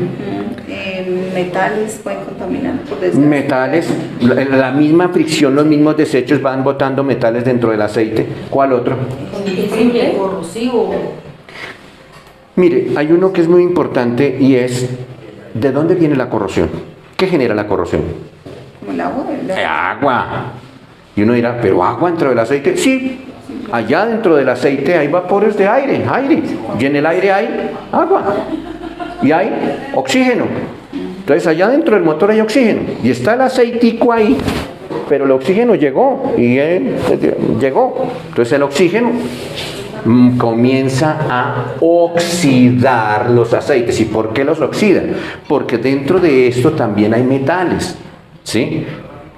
Metales pueden contaminar por desgaste. Metales, la misma fricción, los mismos desechos van botando metales dentro del aceite. ¿Cuál otro? Combustible, corrosivo. Mire, hay uno que es muy importante y es, ¿de dónde viene la corrosión? ¿Qué genera la corrosión? Como el agua. Agua. Y uno dirá, ¿pero agua dentro del aceite? Sí, allá dentro del aceite hay vapores de aire. Y en el aire hay agua. Y hay oxígeno. Entonces allá dentro del motor hay oxígeno. Y está el aceitico ahí, pero el oxígeno llegó. Llegó. Entonces el oxígeno comienza a oxidar los aceites. ¿Y por qué los oxida? Porque dentro de esto también hay metales, ¿sí?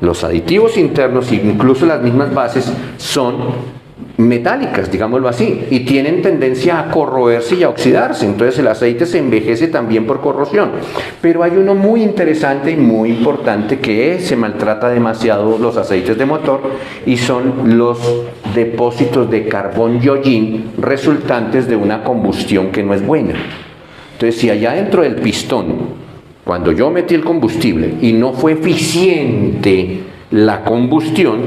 Los aditivos internos, incluso las mismas bases, son metálicas, digámoslo así, y tienen tendencia a corroerse y a oxidarse. Entonces el aceite se envejece también por corrosión. Pero hay uno muy interesante y muy importante que se maltrata demasiado los aceites de motor, y son los depósitos de carbón y hollín resultantes de una combustión que no es buena. Entonces, si allá dentro del pistón, cuando yo metí el combustible y no fue eficiente la combustión,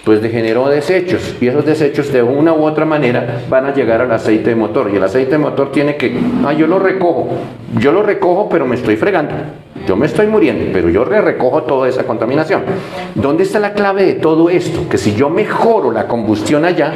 pues generó desechos, y esos desechos de una u otra manera van a llegar al aceite de motor, y el aceite de motor tiene que, yo lo recojo, pero me estoy fregando, yo me estoy muriendo, pero yo recojo toda esa contaminación. ¿Dónde está la clave de todo esto? Que si yo mejoro la combustión allá,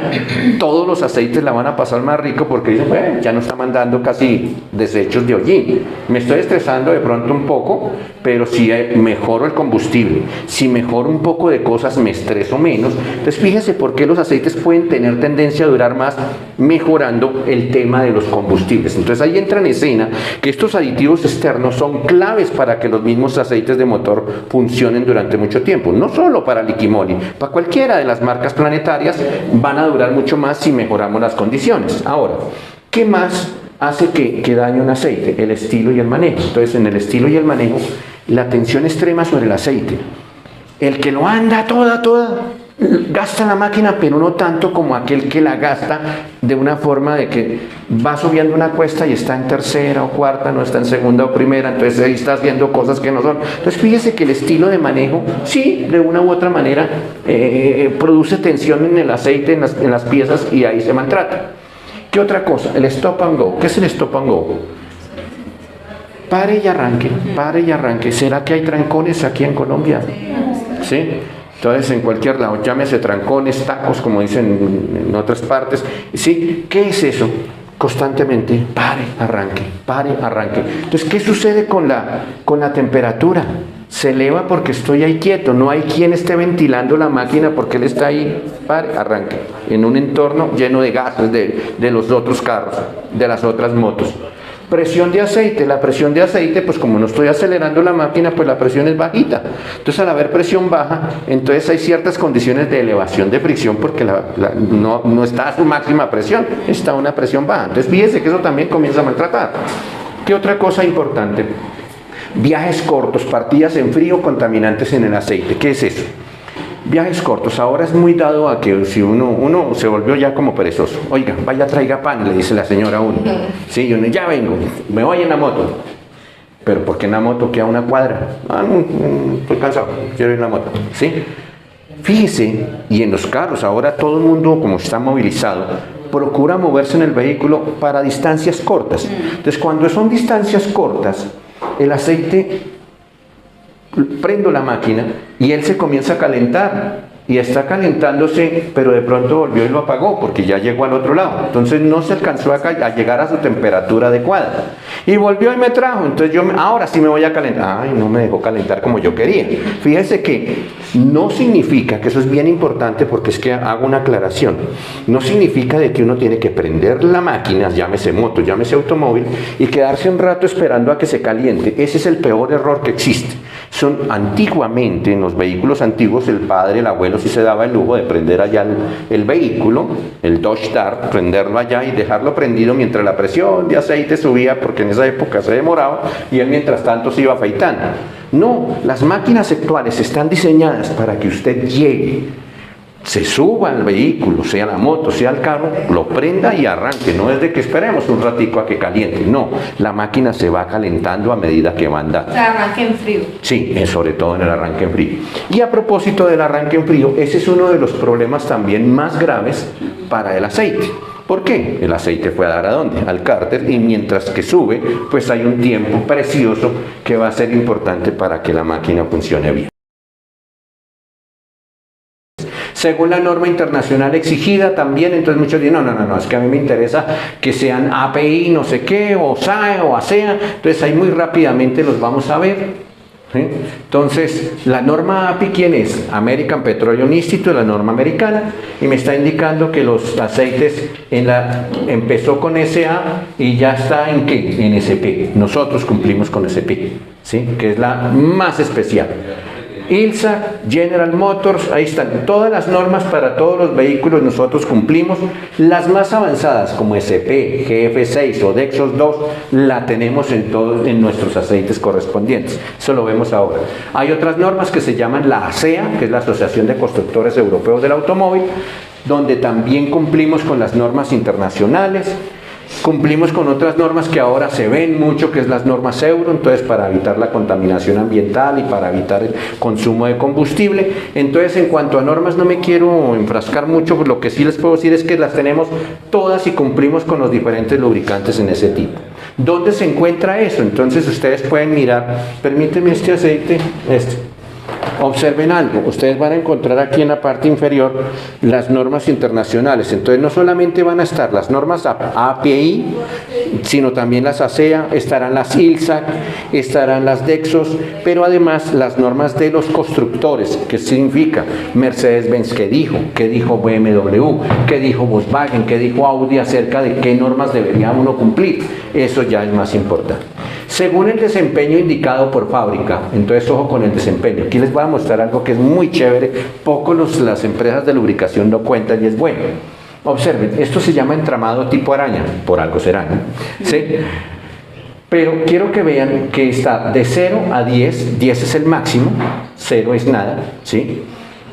todos los aceites la van a pasar más rico, porque dicen, ya no está mandando casi desechos de hollín. Me estoy estresando de pronto un poco, pero si mejoro el combustible, si mejoro un poco de cosas, me estreso menos. Entonces fíjense por qué los aceites pueden tener tendencia a durar más mejorando el tema de los combustibles. Entonces ahí entra en escena que estos aditivos externos son claves para que los mismos aceites de motor funcionen durante mucho tiempo. No solo para Liquimoli, para cualquiera de las marcas planetarias van a durar mucho más si mejoramos las condiciones. Ahora, ¿qué más hace que dañe un aceite? El estilo y el manejo. Entonces, en el estilo y el manejo, la tensión extrema sobre el aceite. El que lo anda toda, gasta la máquina, pero no tanto como aquel que la gasta de una forma de que va subiendo una cuesta y está en tercera o cuarta, no está en segunda o primera, entonces ahí está haciendo cosas que no son. Entonces fíjese que el estilo de manejo, sí, de una u otra manera, produce tensión en el aceite, en las piezas, y ahí se maltrata. ¿Qué otra cosa? El stop and go. ¿Qué es el stop and go? Pare y arranque. ¿Será que hay trancones aquí en Colombia? ¿Sí? Entonces, en cualquier lado, llámese trancones, tacos, como dicen en otras partes. ¿Sí? ¿Qué es eso? Constantemente, pare, arranque. Entonces, ¿qué sucede con la temperatura? Se eleva porque estoy ahí quieto, no hay quien esté ventilando la máquina porque él está ahí, pare, arranque, en un entorno lleno de gases de los otros carros, de las otras motos. Presión de aceite, la presión de aceite, pues como no estoy acelerando la máquina, pues la presión es bajita. Entonces, al haber presión baja, entonces hay ciertas condiciones de elevación de fricción porque no está a su máxima presión, está a una presión baja. Entonces, fíjese que eso también comienza a maltratar. ¿Qué otra cosa importante? Viajes cortos, partidas en frío, contaminantes en el aceite. ¿Qué es eso? Viajes cortos. Ahora es muy dado a que si uno se volvió ya como perezoso. Oiga, vaya, traiga pan, le dice la señora a uno. Sí, uno, ya vengo, me voy en la moto. Pero ¿por qué en la moto queda una cuadra? No, estoy cansado, quiero ir en la moto. ¿Sí? Fíjese, y en los carros, ahora todo el mundo, como está movilizado, procura moverse en el vehículo para distancias cortas. Entonces, cuando son distancias cortas, el aceite, prendo la máquina y él se comienza a calentar y está calentándose, pero de pronto volvió y lo apagó porque ya llegó al otro lado. Entonces no se alcanzó a llegar a su temperatura adecuada y volvió y me trajo. Entonces ahora sí me voy a calentar. No me dejó calentar como yo quería. Fíjese que no significa, que eso es bien importante porque es que hago una aclaración, no significa de que uno tiene que prender la máquina, llámese moto, llámese automóvil, y quedarse un rato esperando a que se caliente. Ese es el peor error que existe. Son antiguamente, en los vehículos antiguos, el padre, el abuelo sí se daba el lujo de prender allá el vehículo, el Dodge Dart, prenderlo allá y dejarlo prendido mientras la presión de aceite subía, porque en esa época se demoraba, y él mientras tanto se iba afeitando. No, las máquinas actuales están diseñadas para que usted llegue, se suba al vehículo, sea la moto, sea el carro, lo prenda y arranque. No es de que esperemos un ratico a que caliente, no, la máquina se va calentando a medida que va andando. O sea, arranque en frío. Sí, sobre todo en el arranque en frío. Y a propósito del arranque en frío, ese es uno de los problemas también más graves para el aceite. ¿Por qué? El aceite fue a dar ¿a dónde? Al cárter, y mientras que sube, pues hay un tiempo precioso que va a ser importante para que la máquina funcione bien. Según la norma internacional exigida también, entonces muchos dicen, no, es que a mí me interesa que sean API, no sé qué, o SAE, o ASEA, entonces ahí muy rápidamente los vamos a ver. ¿Sí? Entonces, la norma API, ¿quién es? American Petroleum Institute, la norma americana, y me está indicando que los aceites empezó con SA y ya está ¿en qué? En SP. Nosotros cumplimos con SP, ¿sí? Que es la más especial. ILSA, General Motors, ahí están todas las normas para todos los vehículos, nosotros cumplimos. Las más avanzadas como SP, GF6 o Dexos 2 la tenemos en nuestros aceites correspondientes, eso lo vemos ahora. Hay otras normas que se llaman la ASEA, que es la Asociación de Constructores Europeos del Automóvil, donde también cumplimos con las normas internacionales. Cumplimos con otras normas que ahora se ven mucho, que es las normas Euro, entonces para evitar la contaminación ambiental y para evitar el consumo de combustible. Entonces, en cuanto a normas no me quiero enfrascar mucho, lo que sí les puedo decir es que las tenemos todas y cumplimos con los diferentes lubricantes en ese tipo. ¿Dónde se encuentra eso? Entonces ustedes pueden mirar, permíteme este aceite, observen algo, ustedes van a encontrar aquí en la parte inferior las normas internacionales, entonces no solamente van a estar las normas API, sino también las ASEA, estarán las ILSAC, estarán las Dexos, pero además las normas de los constructores, que significa Mercedes-Benz, ¿qué dijo BMW, qué dijo Volkswagen, qué dijo Audi acerca de qué normas debería uno cumplir, eso ya es más importante. Según el desempeño indicado por fábrica, entonces ojo con el desempeño. Aquí les voy a mostrar algo que es muy chévere, las empresas de lubricación lo cuentan y es bueno. Observen, esto se llama entramado tipo araña, por algo será, ¿no? ¿Sí? Pero quiero que vean que está de 0 a 10, 10 es el máximo, 0 es nada, ¿sí?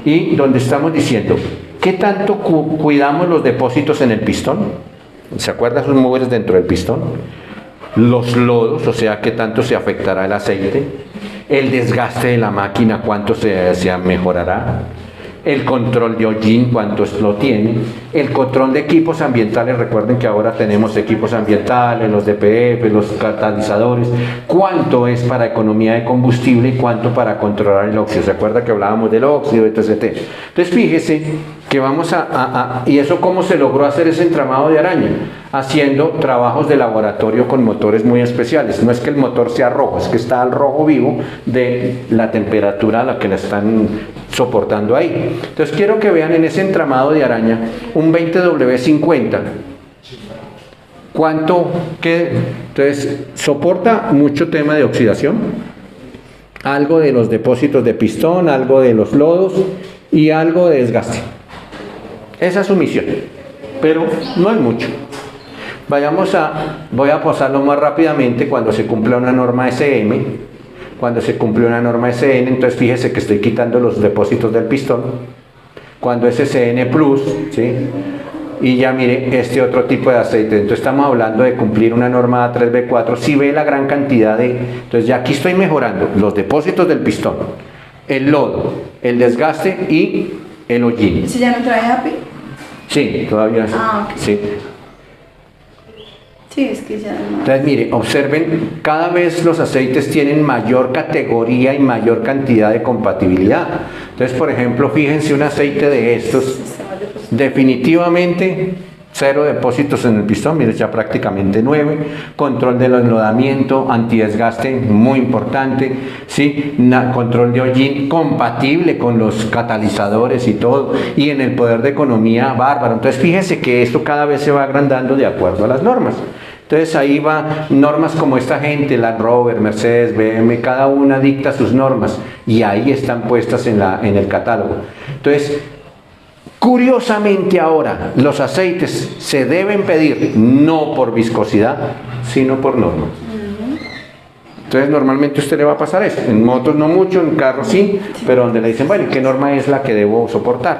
Y donde estamos diciendo, ¿qué tanto cuidamos los depósitos en el pistón? ¿Se acuerdan sus muebles dentro del pistón? Los lodos, o sea, qué tanto se afectará el aceite, el desgaste de la máquina, cuánto se mejorará, el control de hollín, cuánto lo tiene, el control de equipos ambientales, recuerden que ahora tenemos equipos ambientales, los DPF, los catalizadores, cuánto es para economía de combustible y cuánto para controlar el óxido. ¿Se acuerda que hablábamos del óxido, etc.? Entonces fíjese que vamos ¿y eso cómo se logró hacer ese entramado de araña? Haciendo trabajos de laboratorio con motores muy especiales. No es que el motor sea rojo, es que está al rojo vivo de la temperatura a la que la están soportando ahí. Entonces quiero que vean en ese entramado de araña un 20W50. Entonces soporta mucho tema de oxidación, algo de los depósitos de pistón, algo de los lodos y algo de desgaste. Esa es su misión, pero no es mucho. Voy a pasarlo más rápidamente cuando se cumpla una norma SM. Cuando se cumple una norma SN, entonces fíjese que estoy quitando los depósitos del pistón. Cuando es SN Plus, ¿sí? Y ya mire este otro tipo de aceite. Entonces estamos hablando de cumplir una norma A3B4. Si ve la gran cantidad entonces ya aquí estoy mejorando los depósitos del pistón, el lodo, el desgaste y el hollín. ¿Eso ya no trae API? Sí, todavía sí. Ah, ok. Sí. Sí, es que ya no. Entonces, mire, observen, cada vez los aceites tienen mayor categoría y mayor cantidad de compatibilidad. Entonces, por ejemplo, fíjense un aceite de estos, definitivamente 0 depósitos en el pistón, mire, ya prácticamente 9, control del enlodamiento, antidesgaste, muy importante, ¿sí? Control de hollín, compatible con los catalizadores y todo, y en el poder de economía, bárbaro. Entonces fíjense que esto cada vez se va agrandando de acuerdo a las normas. Entonces ahí va normas como esta gente, Land Rover, Mercedes, BMW, cada una dicta sus normas y ahí están puestas en el catálogo. Entonces, curiosamente ahora, los aceites se deben pedir no por viscosidad, sino por norma. Entonces normalmente a usted le va a pasar eso. En motos no mucho, en carros sí, pero donde le dicen, bueno, ¿qué norma es la que debo soportar?